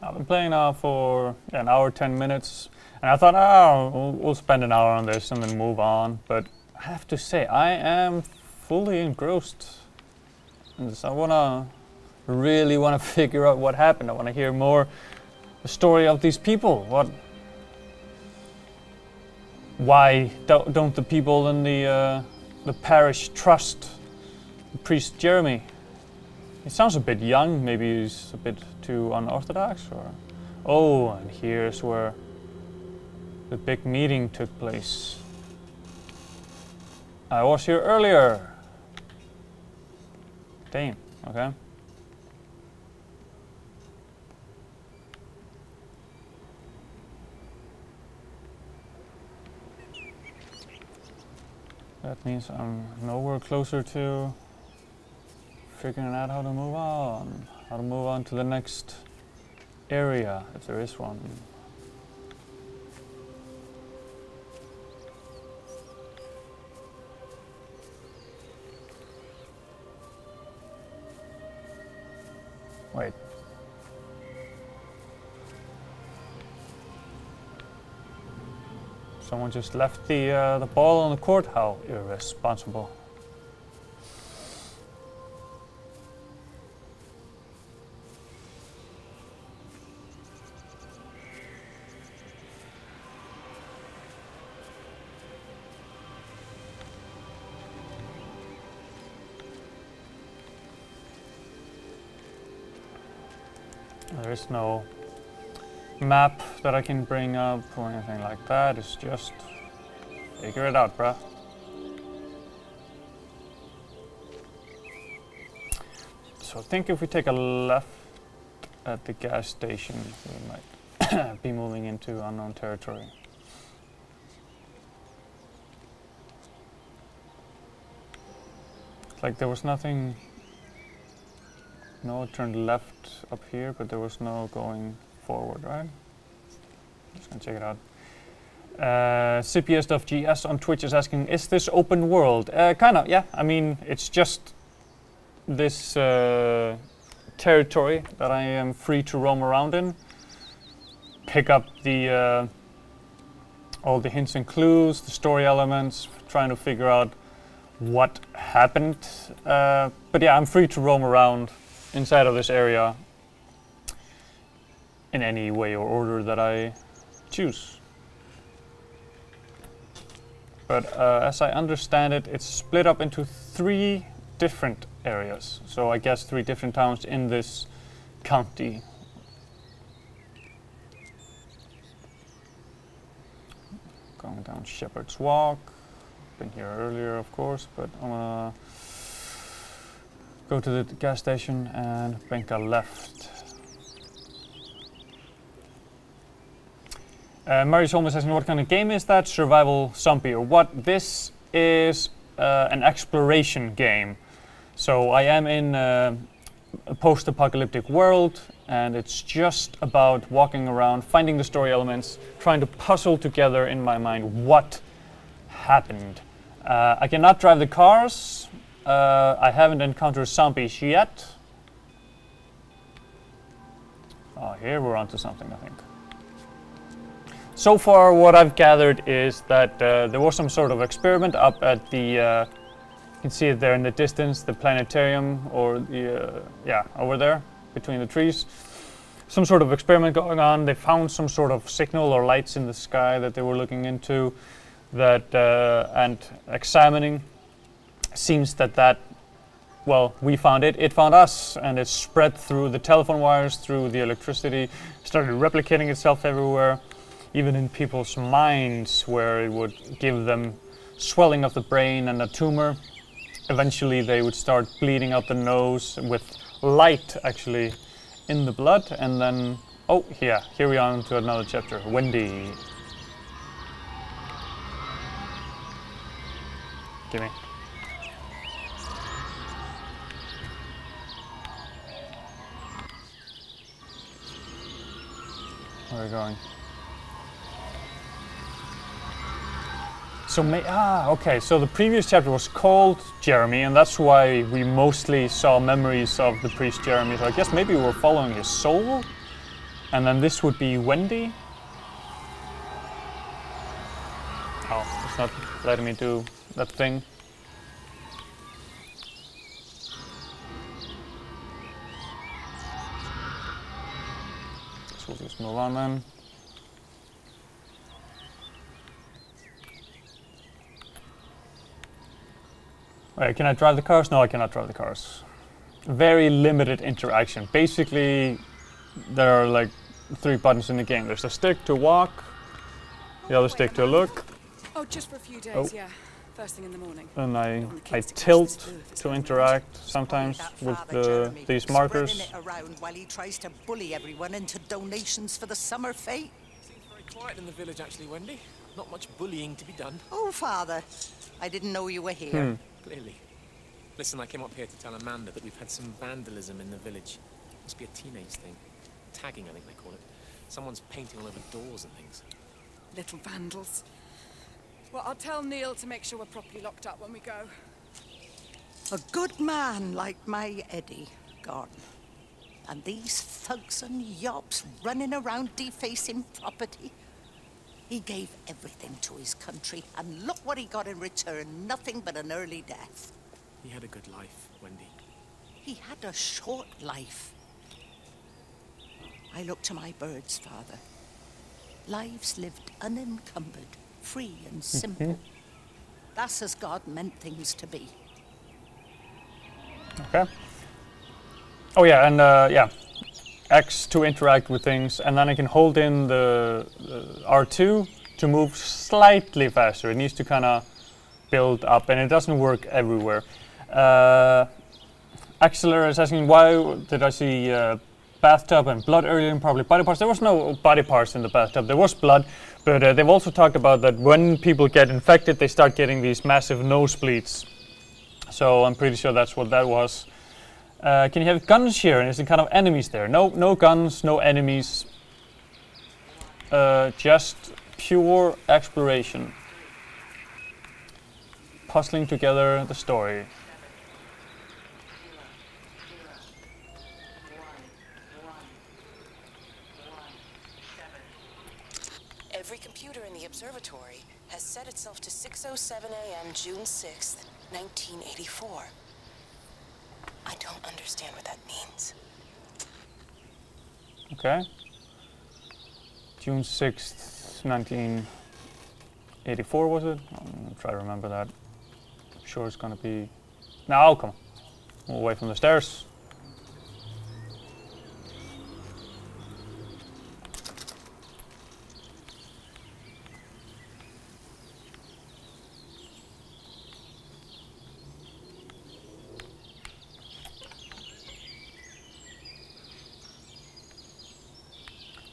I've been playing now for an hour, 10 minutes, and I thought, oh, we'll spend an hour on this and then move on. But I have to say, I am fully engrossed in this. I really want to figure out what happened. I want to hear more the story of these people. Why don't the people in the parish trust the priest Jeremy? He sounds a bit young, maybe he's a bit too unorthodox, or... Oh, and here's where the big meeting took place. I was here earlier. Damn, okay. That means I'm nowhere closer to figuring out how to move on. To the next area, if there is one. Wait. Someone just left the ball on the court. How irresponsible. There is no map that I can bring up or anything like that. It's just figure it out, bruh. So I think if we take a left at the gas station, we might be moving into unknown territory. It's like there was nothing. No, it turned left up here, but there was no going forward, right? Just gonna check it out. CPS.GS on Twitch is asking, is this open world? Kinda, yeah. I mean, it's just this territory that I am free to roam around in. Pick up the all the hints and clues, the story elements, trying to figure out what happened. But yeah, I'm free to roam around inside of this area in any way or order that I choose. But as I understand it, it's split up into 3 different areas. So I guess 3 different towns in this county. Going down Shepherd's Walk. Been here earlier, of course, but I'm gonna go to the gas station and bank a left. Marius Holmes asking, what kind of game is that? Survival zombie or what? This is an exploration game. So I am in a post-apocalyptic world, and it's just about walking around, finding the story elements, trying to puzzle together in my mind what happened. I cannot drive the cars. I haven't encountered zombies yet. Oh, here we're onto something, I think. So far, what I've gathered is that there was some sort of experiment up at the, you can see it there in the distance, the planetarium, or the, yeah, over there, between the trees. Some sort of experiment going on. They found some sort of signal or lights in the sky that they were looking into, that and examining. Seems that, well, we found it, it found us, and it spread through the telephone wires, through the electricity, started replicating itself everywhere, even in people's minds, where it would give them swelling of the brain and a tumor. Eventually they would start bleeding out the nose with light, actually, in the blood, and then, oh, yeah, here we are into another chapter, Wendy. Gimme. Where are we going? So, okay, so the previous chapter was called Jeremy, and that's why we mostly saw memories of the priest Jeremy. So I guess maybe we're following his soul? And then this would be Wendy. Oh, it's not letting me do that thing. So we'll just move on then. Wait, can I drive the cars? No, I cannot drive the cars. Very limited interaction. Basically, there are like 3 buttons in the game. There's the stick to walk, the other stick to look. Oh, just for a few days, yeah. First thing in the morning. And I tilt to interact sometimes with these markers. Spreading it around while he tries to bully everyone into donations for the summer fete. Seems very quiet in the village, actually, Wendy. Not much bullying to be done. Oh, Father, I didn't know you were here. Clearly. Listen, I came up here to tell Amanda that we've had some vandalism in the village. Must be a teenage thing. Tagging, I think they call it. Someone's painting all over doors and things. Little vandals. Well, I'll tell Neil to make sure we're properly locked up when we go. A good man like my Eddie gone. And these thugs and yobs running around defacing property. He gave everything to his country, and look what he got in return. Nothing but an early death. He had a good life, Wendy. He had a short life. I look to my birds, Father. Lives lived unencumbered, free and simple. That's as God meant things to be. Okay. Oh yeah, and yeah, X to interact with things, and then I can hold in the R2 to move slightly faster. It needs to kind of build up, and it doesn't work everywhere. Axeler is asking, why did I see bathtub and blood earlier and probably body parts? There was no body parts in the bathtub, there was blood, but they've also talked about that when people get infected, they start getting these massive nosebleeds. So I'm pretty sure that's what that was. Can you have guns here? And is there kind of enemies there? No, no guns, no enemies. Just pure exploration. Puzzling together the story. Every computer in the observatory has set itself to 6:07 a.m. June 6th, 1984. I don't understand what that means. Okay. June 6th, 1984 was it? I'm gonna try to remember that. I'm sure it's gonna be... No, come on. Move away from the stairs.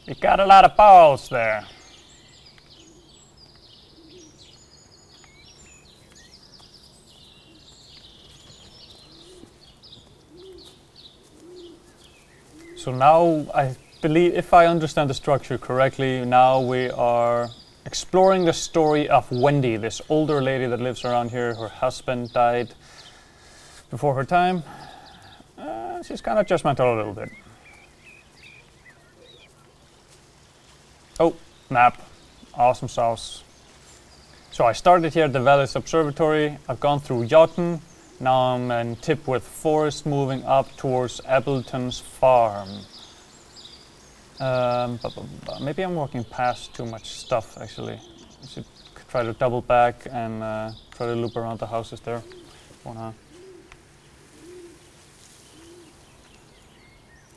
You got a lot of balls there. So now I believe, if I understand the structure correctly, now we are exploring the story of Wendy, this older lady that lives around here. Her husband died before her time. She's kind of judgmental a little bit. Oh, map. Awesome sauce. So I started here at the Valles Observatory. I've gone through Jotun. Now I'm in Tipworth Forest, moving up towards Appleton's farm. Maybe I'm walking past too much stuff, actually. I should try to double back and try to loop around the houses there.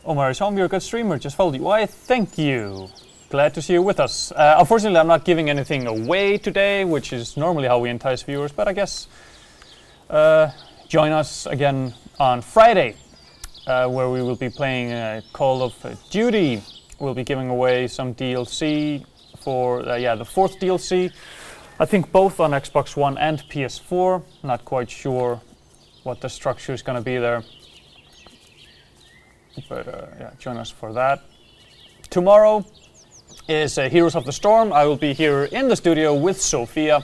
Omar is home, you're a good streamer, just followed you. Why, thank you. Glad to see you with us. Unfortunately, I'm not giving anything away today, which is normally how we entice viewers, but I guess join us again on Friday, where we will be playing Call of Duty. We'll be giving away some DLC for, yeah, the 4th DLC. I think both on Xbox One and PS4. Not quite sure what the structure is going to be there. But yeah, join us for that. Tomorrow is Heroes of the Storm. I will be here in the studio with Sophia.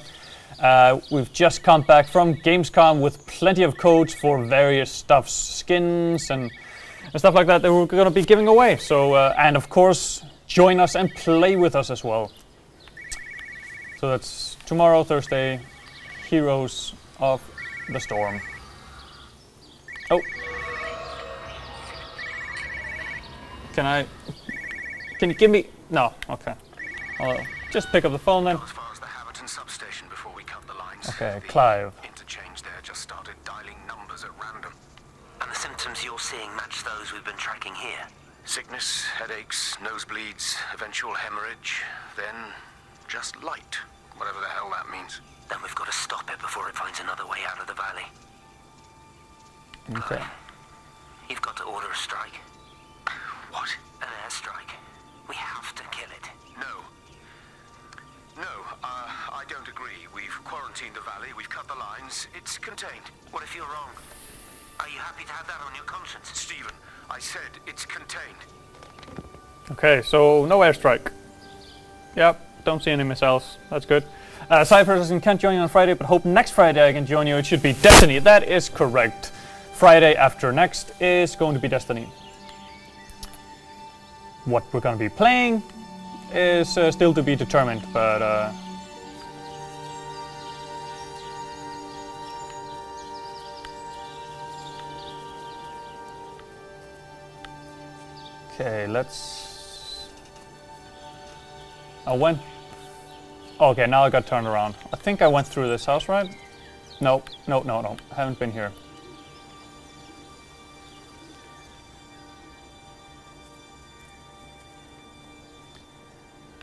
We've just come back from Gamescom with plenty of codes for various stuff, skins and and stuff like that that we're going to be giving away. So, and of course, join us and play with us as well. So that's tomorrow, Thursday, Heroes of the Storm. Oh. Can you give me, no, okay. I'll just pick up the phone then. As far as the Haverton substation before we cut the lines. Okay, Clive. Interchange there just started dialing numbers at random. And the symptoms you're seeing match those we've been tracking here? Sickness, headaches, nosebleeds, eventual hemorrhage, then just light, whatever the hell that means. Then we've got to stop it before it finds another way out of the valley. Okay. You've got to order a strike. What? An airstrike. We have to kill it. No, I don't agree. We've quarantined the valley, we've cut the lines, it's contained. What if you're wrong? Are you happy to have that on your conscience? Stephen, I said it's contained. Okay, so no airstrike. Yep, don't see any missiles. That's good. Cypher says can't join you on Friday, but hope next Friday I can join you. It should be Destiny. That is correct. Friday after next is going to be Destiny. What we're going to be playing is still to be determined, but okay, let's. Okay, now I got turned around. I think I went through this house, right? No. Haven't been here.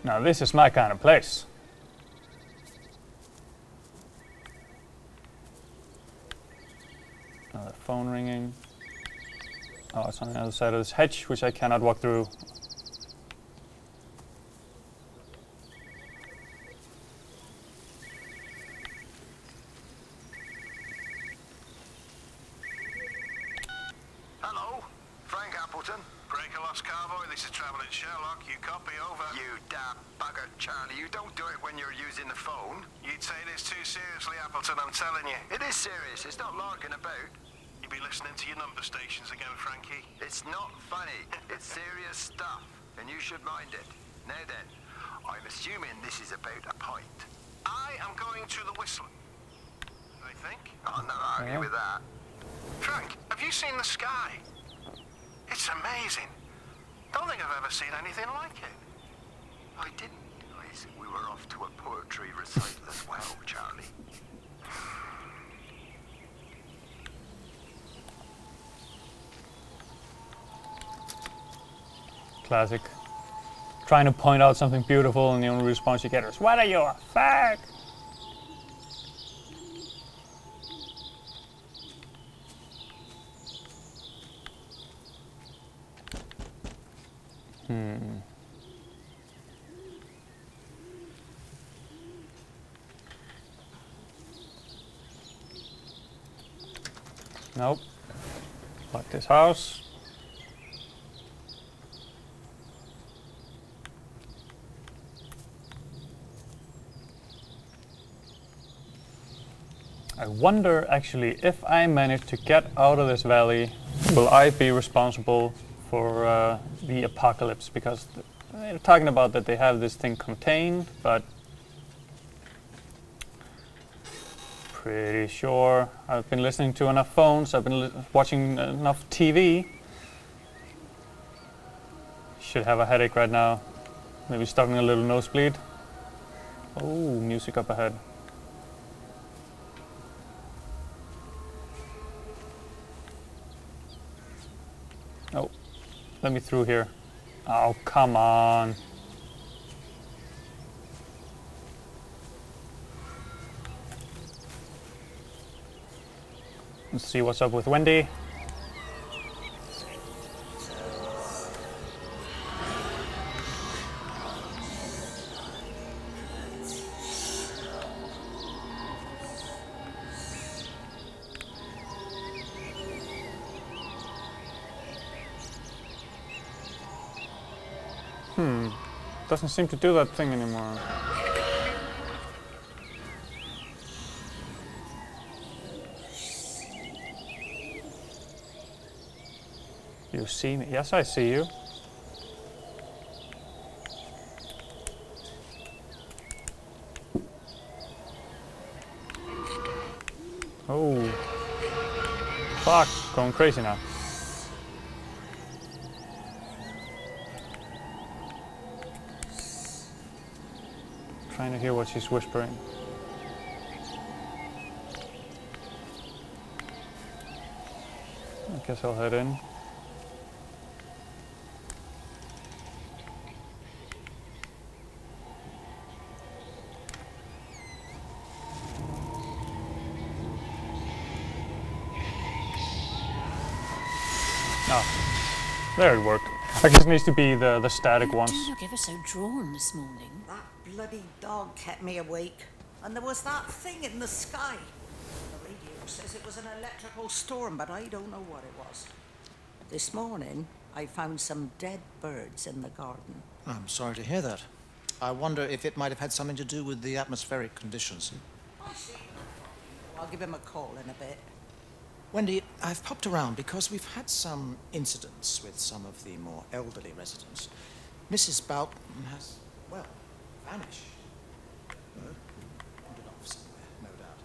Now this is my kind of place. Another phone ringing. Oh, it's on the other side of this hedge, which I cannot walk through. Hello, Frank Appleton. Breaker Lost Cowboy, this is Traveling Sherlock. You copy, over. You damn bugger, Charlie. You don't do it when you're using the phone. You'd say this too seriously, Appleton, I'm telling you. It is serious. It's not larking about. You be listening to your number stations again, Frankie. It's not funny. It's serious stuff, and you should mind it. Now then, I'm assuming this is about a pint. I am going to the Whistler, I think. I'm not arguing with that. Frank, have you seen the sky? It's amazing. Don't think I've ever seen anything like it. I didn't realize we were off to a poetry recital as well, Charlie. Classic. Trying to point out something beautiful and the only response you get is, "What are you, a fag?" Nope. Like this house. I wonder actually if I manage to get out of this valley, will I be responsible for the apocalypse? Because they're talking about that they have this thing contained, but pretty sure I've been listening to enough phones, I've been watching enough TV. Should have a headache right now. Maybe starting a little nosebleed. Oh, music up ahead. Oh, let me through here. Oh, come on. Let's see what's up with Wendy. Doesn't seem to do that thing anymore. You see me? Yes, I see you. Oh. Fuck, going crazy now. Trying to hear what she's whispering. I guess I'll head in. Oh, there it worked. I guess it needs to be the static ones. You look ever so drawn this morning. That bloody dog kept me awake. And there was that thing in the sky. The radio says it was an electrical storm, but I don't know what it was. This morning, I found some dead birds in the garden. I'm sorry to hear that. I wonder if it might have had something to do with the atmospheric conditions. I see. I'll give him a call in a bit. Wendy, I've popped around because we've had some incidents with some of the more elderly residents. Mrs. Boughton has, well, vanished. Wandered off somewhere, no doubt.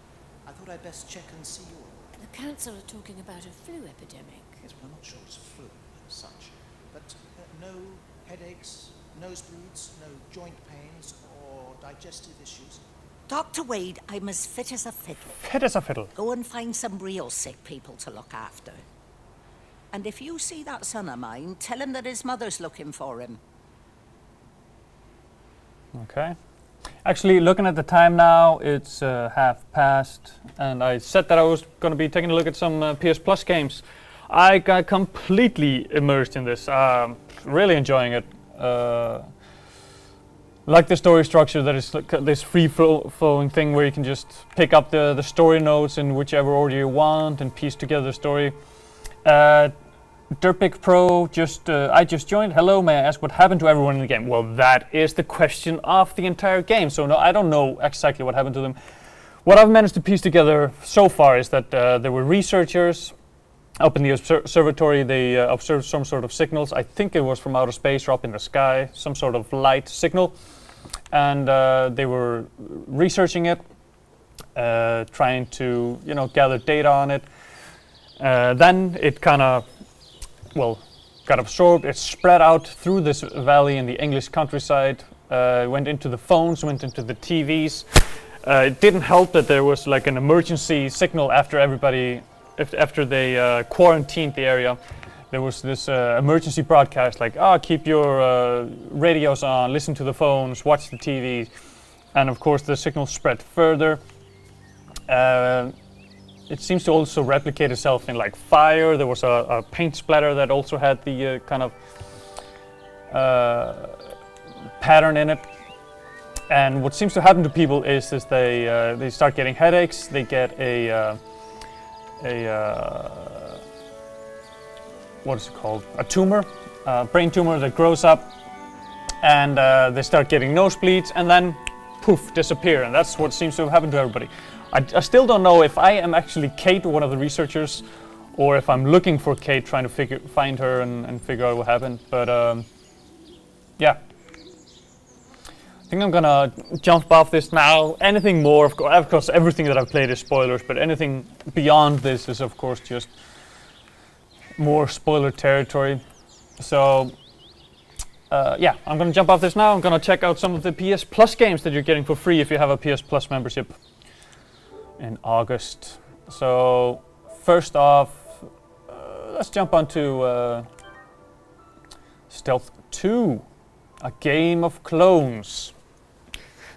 I thought I'd best check and see you all. The council are talking about a flu epidemic. Yes, well, I'm not sure it's flu as such. But no headaches, nosebleeds, no joint pains or digestive issues. Dr. Wade, I'm as fit as a fiddle. Fit as a fiddle. Go and find some real sick people to look after. And if you see that son of mine, tell him that his mother's looking for him. Okay. Actually, looking at the time now, it's half past, and I said that I was going to be taking a look at some PS Plus games. I got completely immersed in this. Really enjoying it. Like the story structure, that is like this free-flowing thing where you can just pick up the story notes in whichever order you want and piece together the story. Derpic Pro, I just joined. Hello, may I ask what happened to everyone in the game? Well, that is the question of the entire game. So no, I don't know exactly what happened to them. What I've managed to piece together so far is that there were researchers up in the observatory. They observed some sort of signals. I think it was from outer space or up in the sky, some sort of light signal. And they were researching it, trying to, gather data on it. Then it kind of, got absorbed. It spread out through this valley in the English countryside, went into the phones, went into the TVs. It didn't help that there was like an emergency signal after they quarantined the area. There was this emergency broadcast like, keep your radios on, listen to the phones, watch the TV. And of course the signal spread further. It seems to also replicate itself in like fire. There was a paint splatter that also had the kind of pattern in it. And what seems to happen to people is they start getting headaches. They get what is it called? A tumor, brain tumor that grows up, and they start getting nosebleeds, and then poof, disappear. And that's what seems to have happened to everybody. I still don't know if I am actually Kate, one of the researchers, or if I'm looking for Kate, trying to find her and figure out what happened. But yeah, I think I'm gonna jump off this now. Anything more, of course, everything that I've played is spoilers, but anything beyond this is, of course, just more spoiler territory. So yeah, I'm gonna jump off this now. I'm gonna check out some of the PS Plus games that you're getting for free if you have a PS Plus membership in August. So first off, let's jump onto Stealth 2, a game of clones.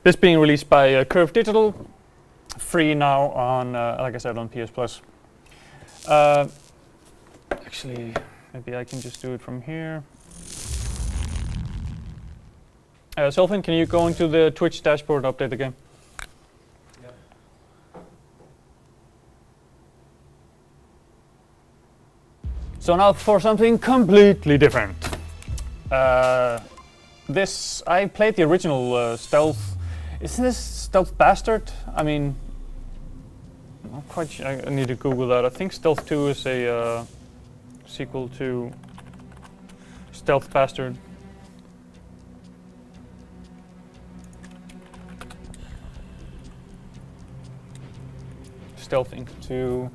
This being released by Curve Digital, free now on, like I said, on PS Plus. Actually, maybe I can just do it from here. Sylvan, can you go into the Twitch dashboard and update the game? Yep. So now for something completely different. I played the original Stealth. Isn't this Stealth Bastard? I mean, I'm not quite sure. I need to Google that. I think Stealth 2 is a sequel to Stealth bastard. Stealth Inc. 2.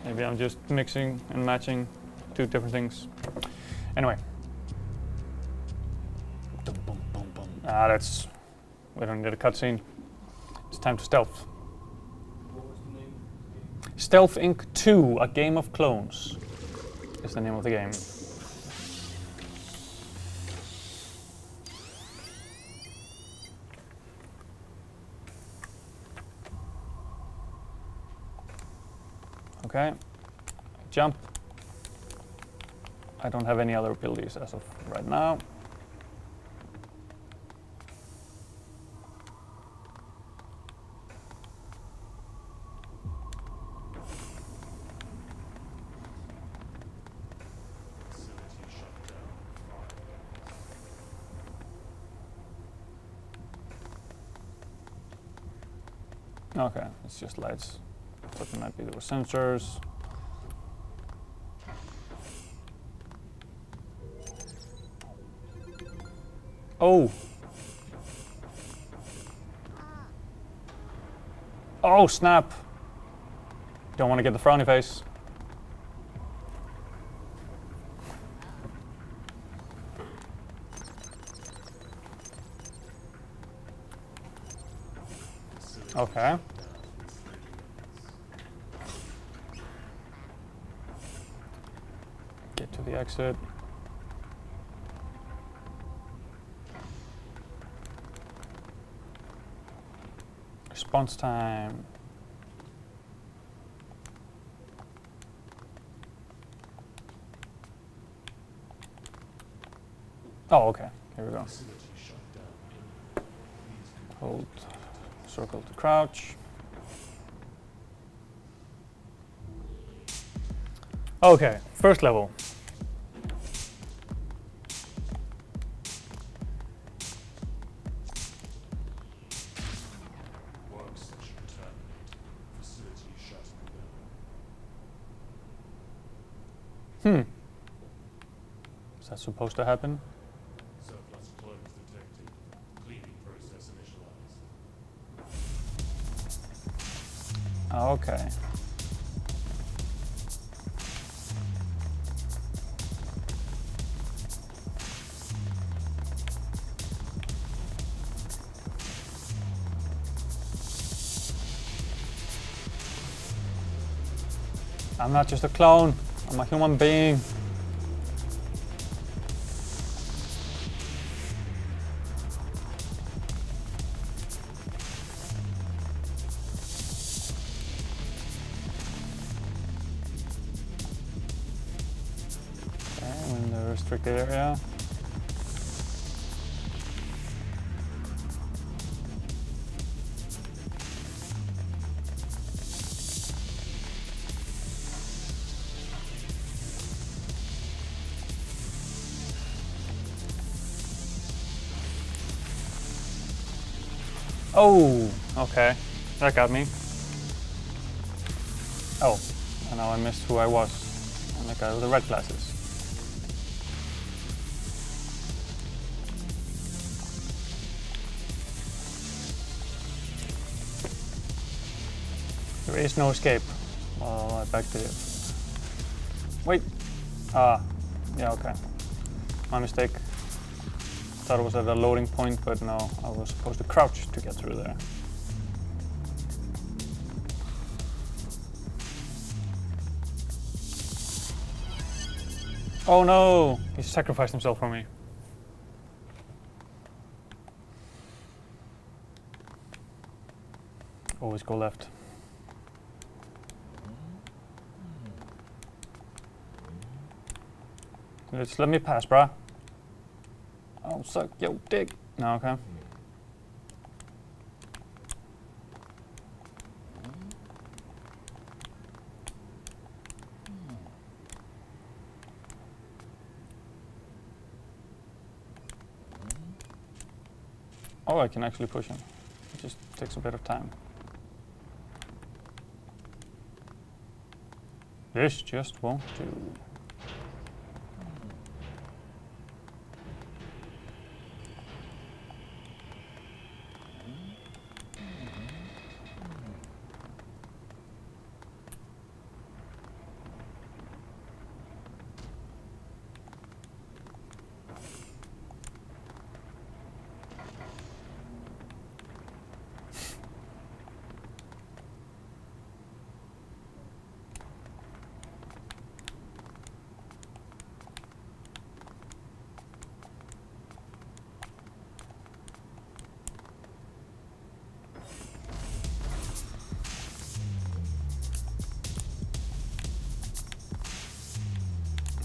Maybe I'm just mixing and matching two different things. Anyway. Ah, that's... we don't need a cutscene. It's time to stealth. What was the name? Stealth Inc. 2, A Game of Clones is the name of the game. Okay, jump. I don't have any other abilities as of right now. Okay, it's just lights. Thought it might be there were sensors. Oh! Oh snap! Don't want to get the frowny face. Okay. Get to the exit. Response time. Oh, okay. Here we go. Hold circle to crouch. Okay, first level. Is that supposed to happen? Surplus clones detected. Cleaning process initialized. Okay. I'm not just a clone, I'm a human being. Okay, we're in the restricted area. Oh, okay. That got me. Oh, and now I missed who I was. I'm the guy with the red glasses. There is no escape. Well, I beg to differ. Wait. Ah, yeah, okay. My mistake. Thought it was at a loading point, but no, I was supposed to crouch to get through there. Oh no! He sacrificed himself for me. Always go left. Just let me pass, bruh. Oh, suck yo dick. No, okay. Oh, I can actually push him. It just takes a bit of time. This just won't do.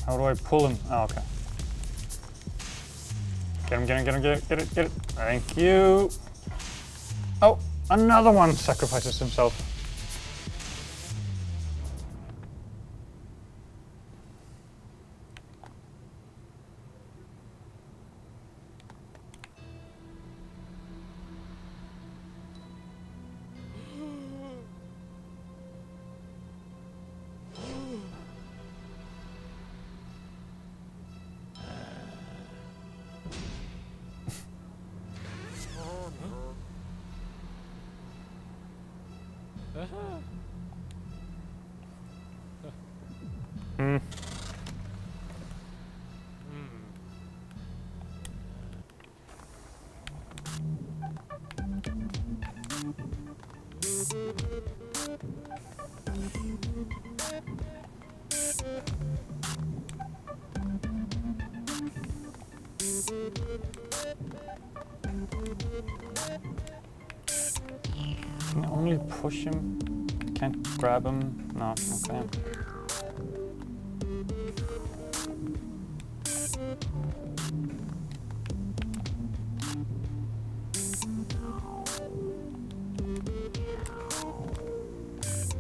How do I pull him? Oh, okay. Get him, get him, get him, get it, get it. Thank you. Oh, another one sacrifices himself. Can I only push him? Can't grab him? No, okay.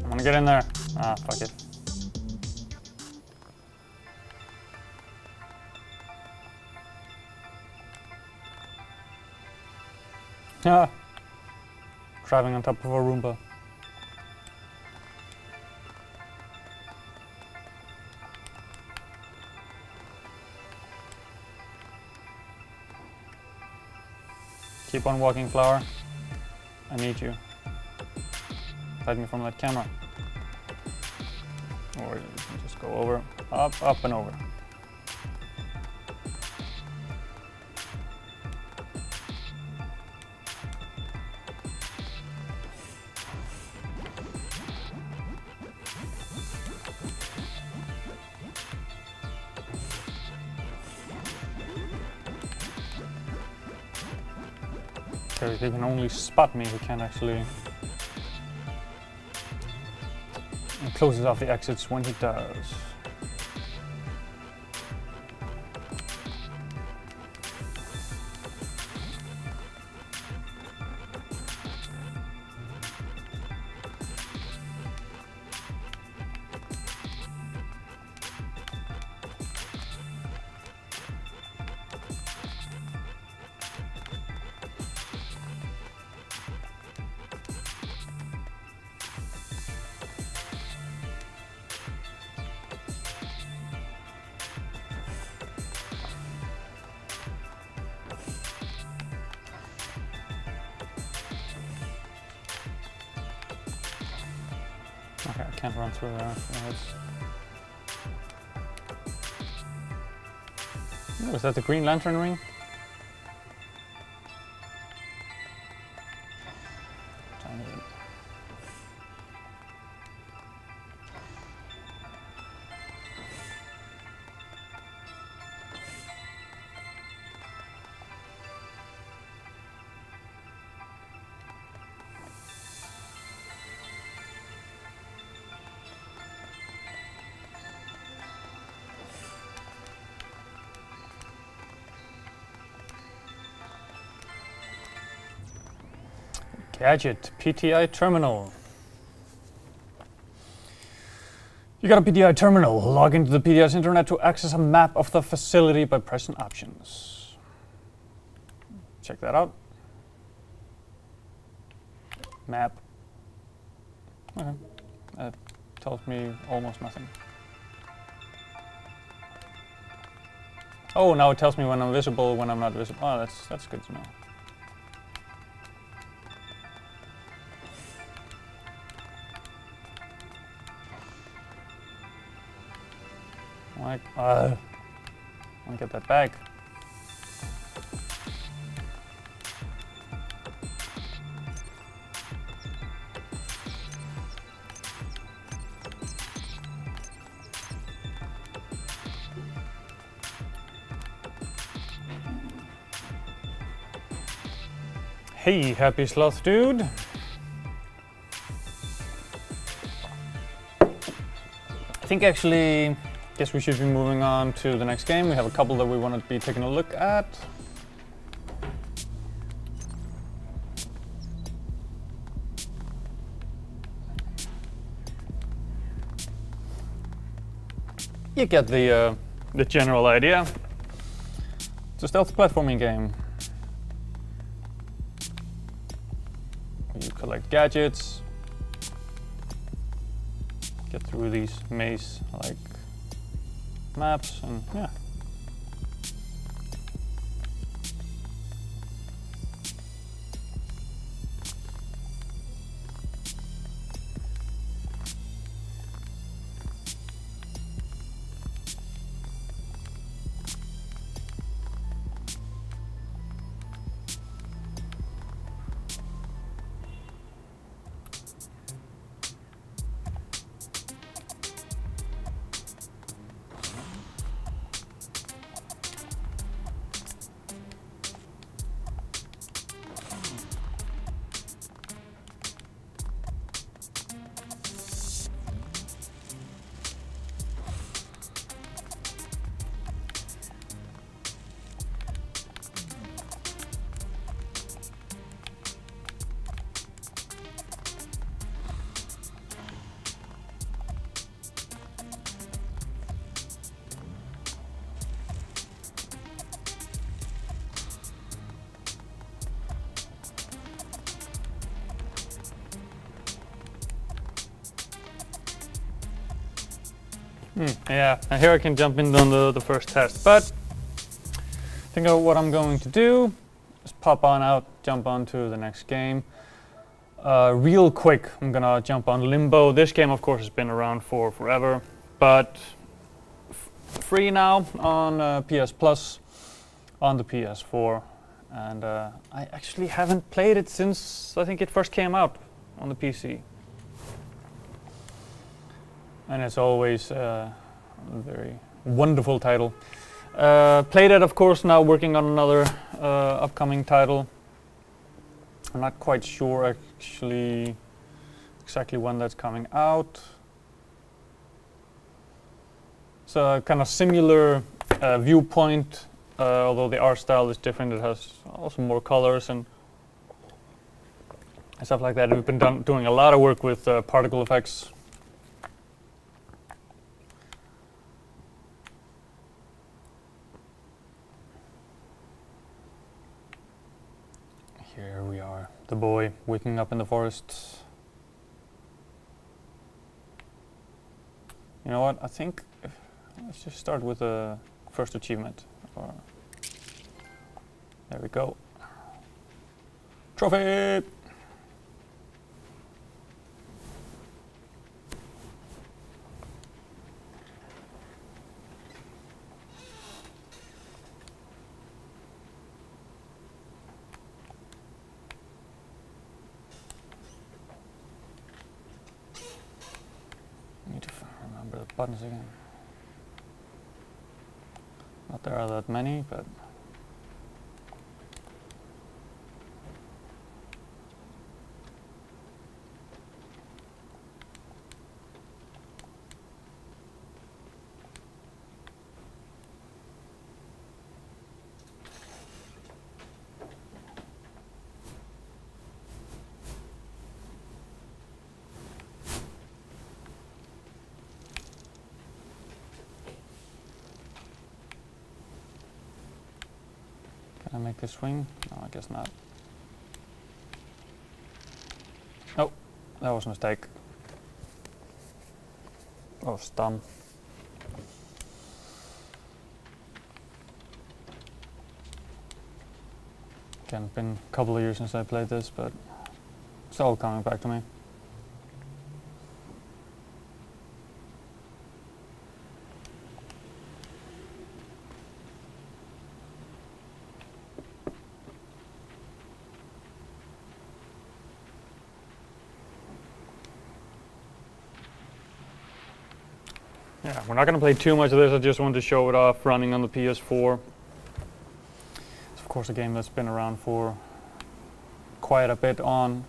I'm gonna get in there. Ah, fuck it. Ah. Driving on top of a Roomba. Keep on walking, Flower. I need you. Hide me from that camera. Or you can just go over, up and over. He can only spot me, he can't actually... He closes off the exits when he does. Okay, I can't run through there. Oh, is that the Green Lantern ring? Tiny. Gadget, PTI terminal. You got a PTI terminal. Log into the PTI's internet to access a map of the facility by pressing options. Check that out. Map. Okay. tells me almost nothing. Oh, now it tells me when I'm visible, when I'm not visible. Oh, that's good to know. Like, I want to get that back. Hey, happy sloth dude. I think actually, guess we should be moving on to the next game. We have a couple that we want to be taking a look at. You get the general idea. It's a stealth platforming game. You collect gadgets, get through these maze-like maps, and yeah. Yeah, and here I can jump in on the first test, but I think what I'm going to do is pop on out, jump on to the next game. Real quick, I'm gonna jump on Limbo. This game, of course, has been around for forever, but free now on PS Plus on the PS4, and I actually haven't played it since I think it first came out on the PC. And it's always a very wonderful title. Played it, of course, now working on another upcoming title. I'm not quite sure actually exactly when that's coming out. It's a kind of similar viewpoint, although the art style is different. It has also more colors and stuff like that. We've been doing a lot of work with particle effects. Here we are, the boy waking up in the forest. You know what, I think let's just start with the first achievement. There we go. Trophy! Need to remember the buttons again. Not there are that many, but can I make this swing? No, I guess not. Oh, that was a mistake. Oh, it's dumb. Again, been a couple of years since I played this, but it's all coming back to me. Yeah, we're not going to play too much of this. I just wanted to show it off running on the PS4. It's of course a game that's been around for quite a bit on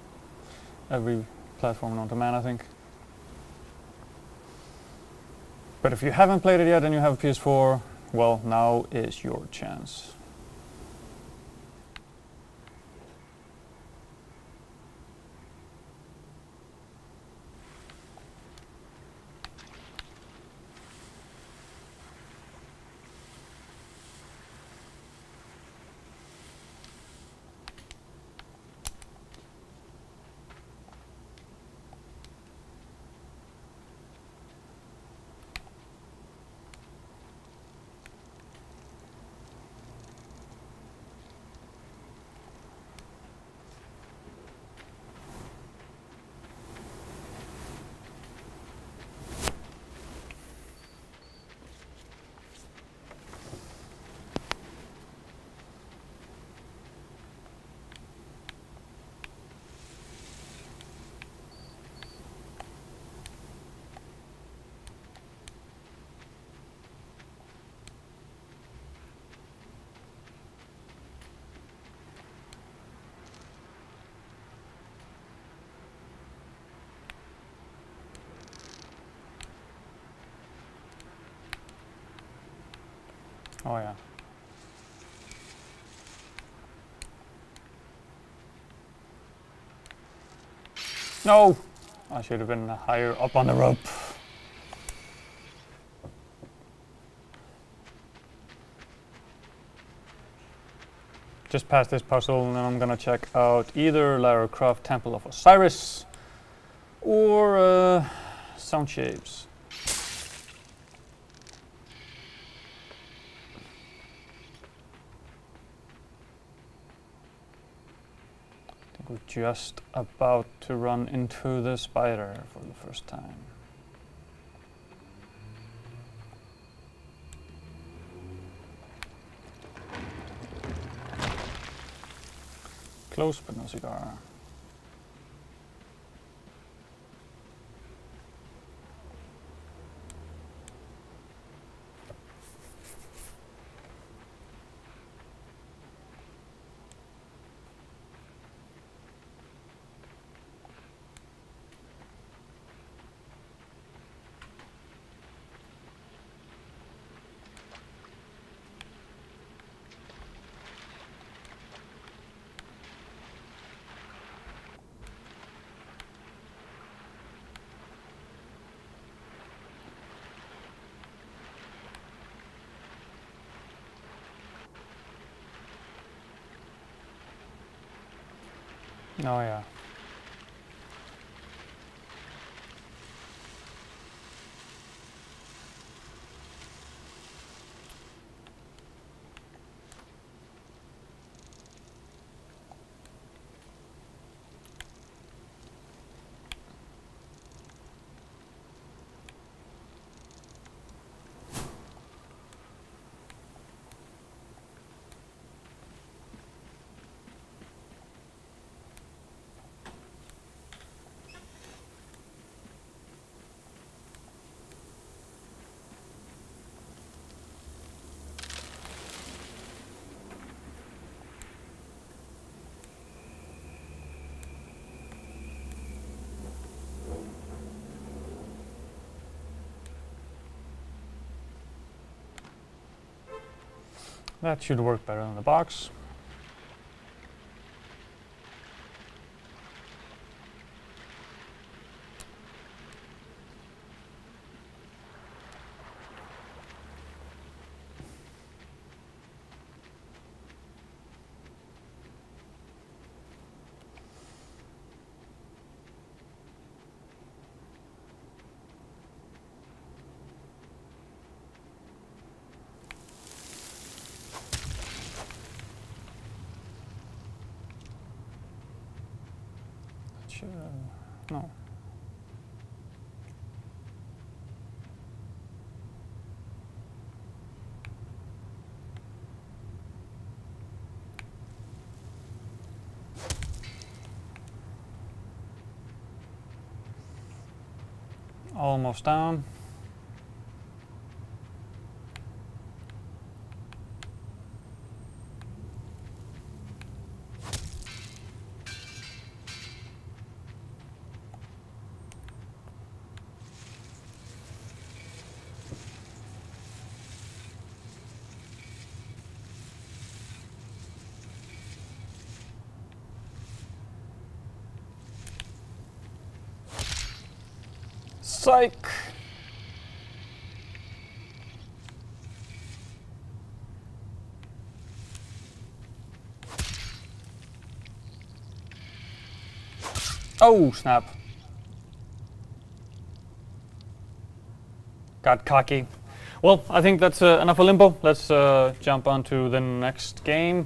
every platform known to man, I think. But if you haven't played it yet and you have a PS4, well, now is your chance. Oh yeah. No! I should have been higher up on the rope. Just past this puzzle, and then I'm gonna check out either Lara Croft Temple of Osiris or Sound Shapes. We're just about to run into the spider for the first time. Close but no cigar. Oh yeah. That should work better than the box. No. Almost down. Psych! Oh, snap. Got cocky. Well, I think that's enough of Limbo. Let's jump on to the next game.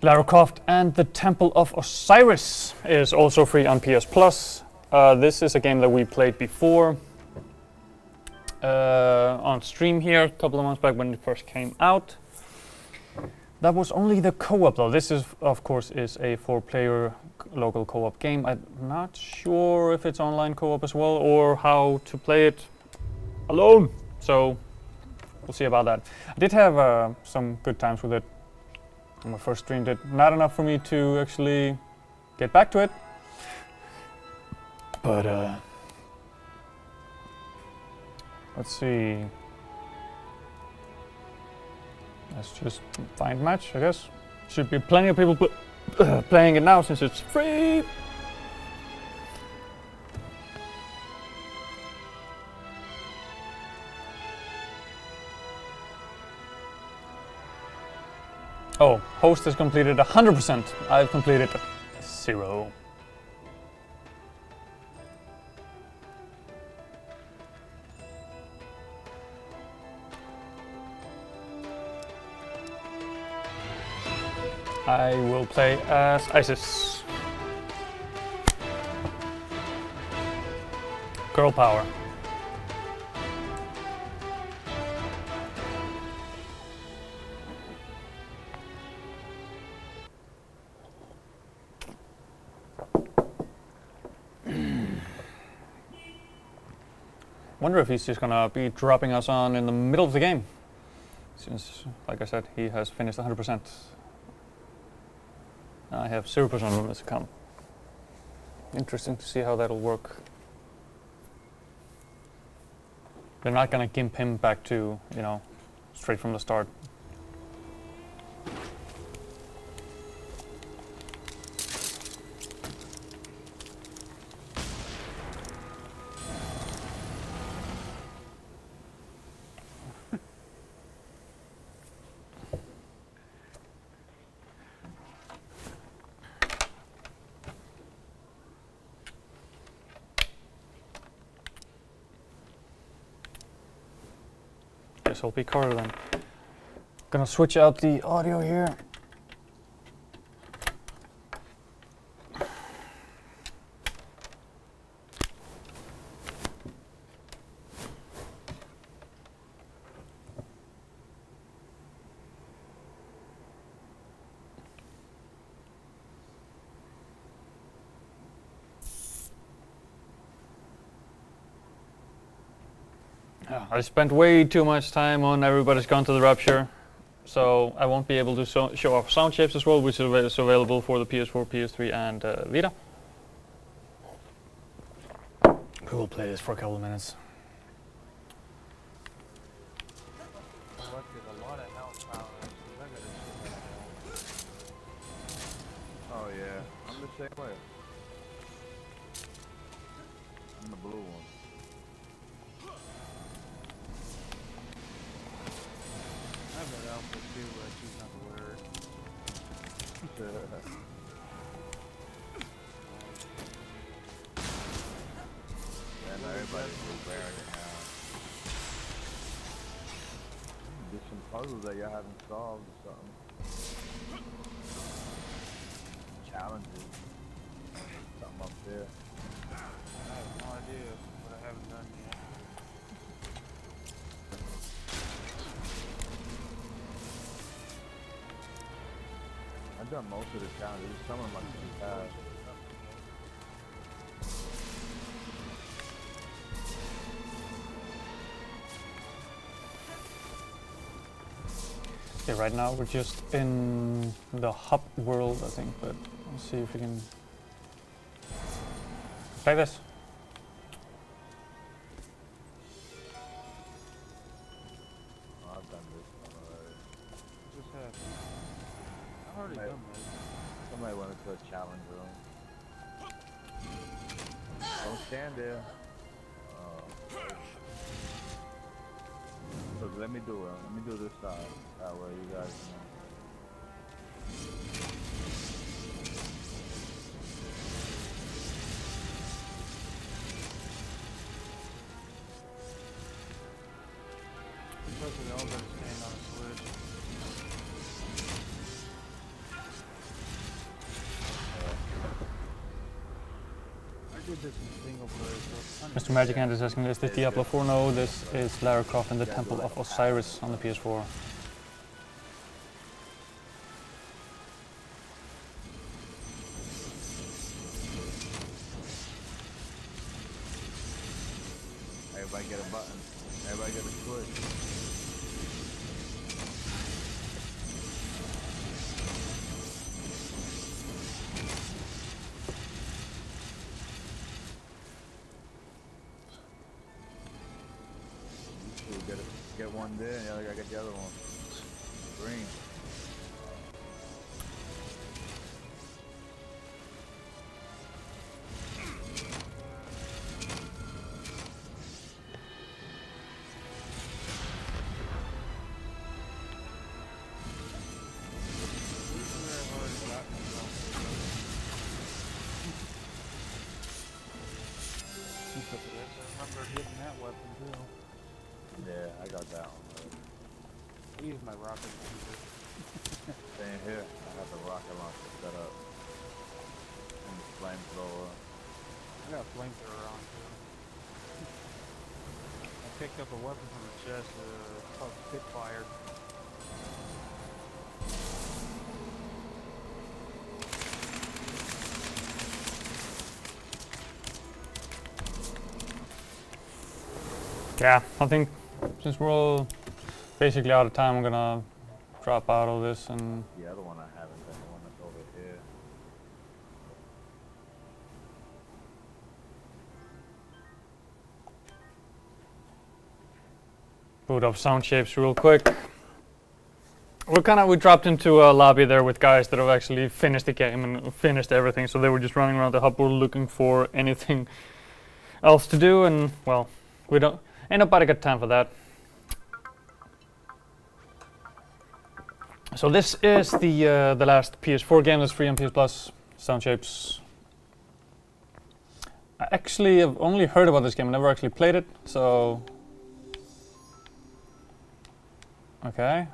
Lara Croft and the Temple of Osiris is also free on PS Plus. This is a game that we played before on stream here a couple of months back when it first came out. That was only the co-op though. This is, of course, is a 4-player local co-op game. I'm not sure if it's online co-op as well or how to play it alone. So we'll see about that. I did have some good times with it. My first stream did not enough for me to actually get back to it, but let's see. Let's just find match, I guess. Should be plenty of people playing it now since it's free. Oh, host has completed 100%. I've completed 0. I will play as Isis. Girl power. Wonder if he's just gonna be dropping us on in the middle of the game, since, like I said, he has finished 100%. I have 0% on this account. Interesting to see how that'll work. They're not gonna gimp him back to, you know, straight from the start. Guess I'll be Carter then. Gonna switch out the audio here. I spent way too much time on Everybody's Gone to the Rapture, so I won't be able to show off sound shapes as well, which is available for the PS4, PS3 and Vita. We will play this for a couple of minutes. Oh yeah, I'm the same way. I'm the blue one. I have that outfit too, but I choose not to wear it. And everybody's wearing it now. There's some puzzles that y'all haven't solved or something. challenges. Something up there. I have no idea what I haven't done yet. I've done most of the challenges. Some of them I can pass. Okay, right now we're just in the hub world, I think, but let's see if we can play this. Oh, I've done this one already. What just happened? I've already done this. Somebody went into a challenge room. Don't stand there. Look, let me do it. Let me do this side. That way you guys can. Because we all gotta stand on a switch. I did this in single player, so Mr. Magic Hand is asking, is this Diablo 4? No, this is Lara Croft in the Temple of Osiris on the PS4. Everybody get a button. Everybody get a switch. Get one there, and the other guy get the other one. Green. I remember hitting that weapon too. Yeah, I got that one. I use my rocket launcher. Staying here, I have the rocket launcher set up. And the flamethrower. I got a flamethrower on too. I picked up a weapon from the chest, called Spitfire. Yeah, I think since we're all basically out of time, I'm gonna drop out of this and... The other one I haven't done, the one that's over here. boot up sound shapes real quick. We dropped into a lobby there with guys that have actually finished the game and finished everything, so they were just running around the hub world looking for anything else to do, and well, ain't nobody got time for that. So this is the last PS4 game that's free on PS Plus. Sound shapes. I actually have only heard about this game. I never actually played it. So okay.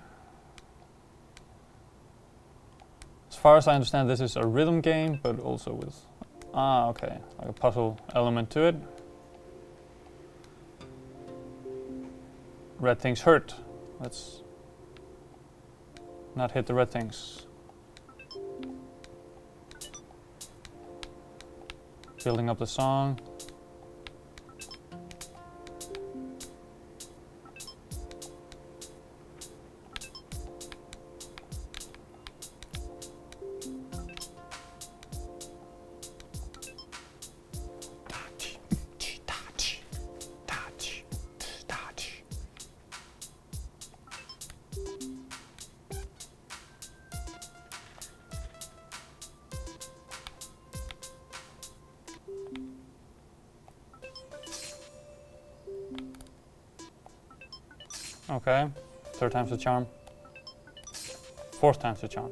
As far as I understand, this is a rhythm game, but also with okay, like a puzzle element to it. Red things hurt. Let's not hit the red things. Building up the song. Okay, third time's the charm. Fourth time's the charm.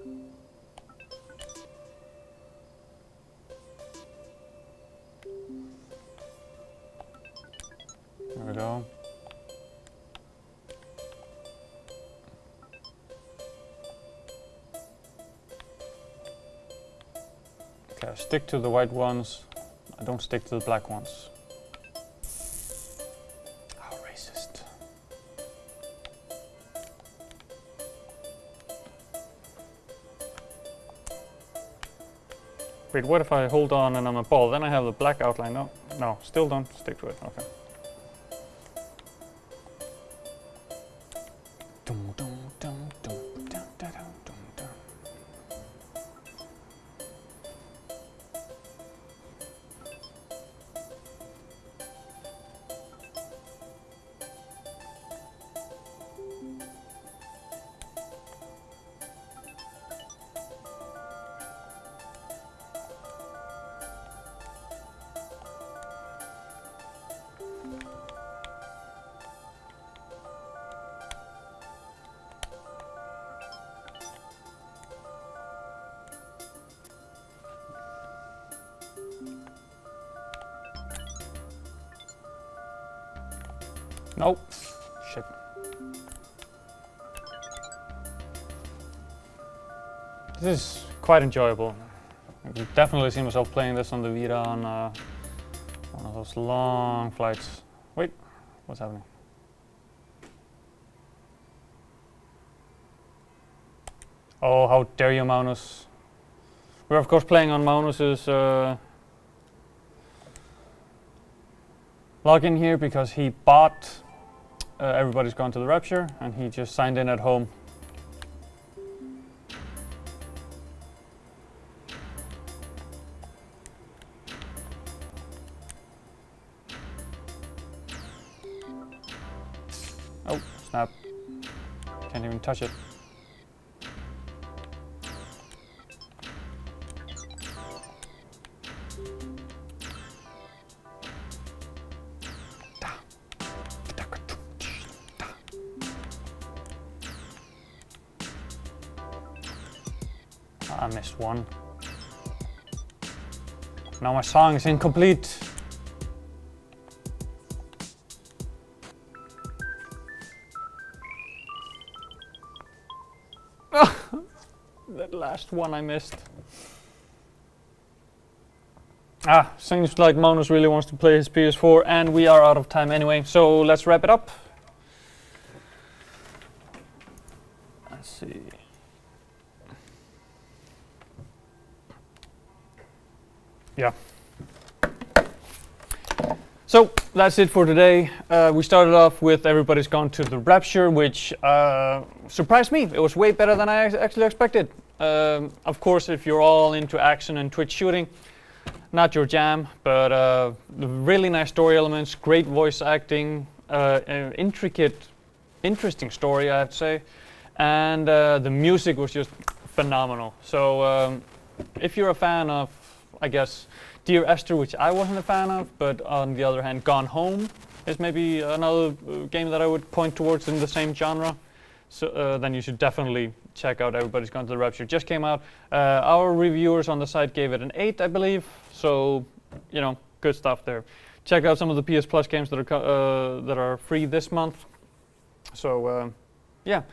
There we go. Okay, I stick to the white ones. I don't stick to the black ones. How racist. Wait, what if I hold on and I'm a ball? Then I have the black outline. No, no, still don't stick to it. Okay. Nope. Shit. This is quite enjoyable. I can definitely see myself playing this on the Vita on one of those long flights. Wait, what's happening? Oh, how dare you, Magnus. We're of course playing on Magnus's login here because he bought Everybody's Gone to the Rapture and he just signed in at home. Oh, snap. Can't even touch it. I missed one. Now my song is incomplete. That last one I missed. Seems like Magnus really wants to play his PS4 and we are out of time anyway, so let's wrap it up. Let's see. Yeah. So that's it for today. We started off with Everybody's Gone to the Rapture, which surprised me. It was way better than I actually expected. Of course, if you're all into action and Twitch shooting, not your jam, but really nice story elements, great voice acting, intricate, interesting story, I have to say, and the music was just phenomenal. So if you're a fan of, I guess, Dear Esther, which I wasn't a fan of, but on the other hand, Gone Home is maybe another game that I would point towards in the same genre. So then you should definitely check out Everybody's Gone to the Rapture. Just came out. Our reviewers on the site gave it an 8, I believe. So, you know, good stuff there. Check out some of the PS Plus games that are free this month. So, yeah.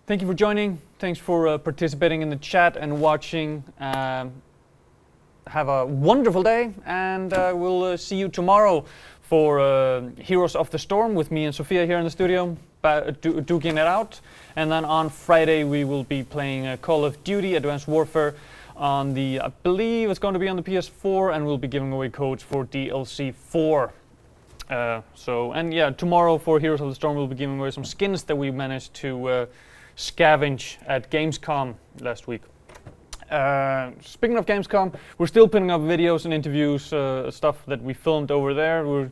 Thank you for joining. Thanks for participating in the chat and watching. Have a wonderful day, and we'll see you tomorrow for Heroes of the Storm with me and Sophia here in the studio, duking it out. And then on Friday we will be playing Call of Duty Advanced Warfare on the, I believe it's going to be on the PS4, and we'll be giving away codes for DLC 4. And yeah, tomorrow for Heroes of the Storm we'll be giving away some skins that we managed to scavenge at Gamescom last week. Speaking of Gamescom, we're still putting up videos and interviews, stuff that we filmed over there. We're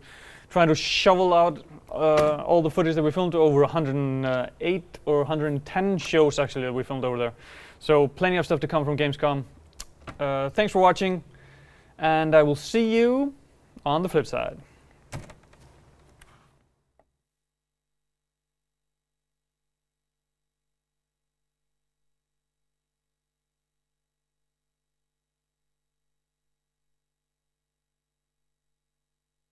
trying to shovel out all the footage that we filmed, over 108 or 110 shows actually that we filmed over there. So plenty of stuff to come from Gamescom. Thanks for watching, and I will see you on the flip side.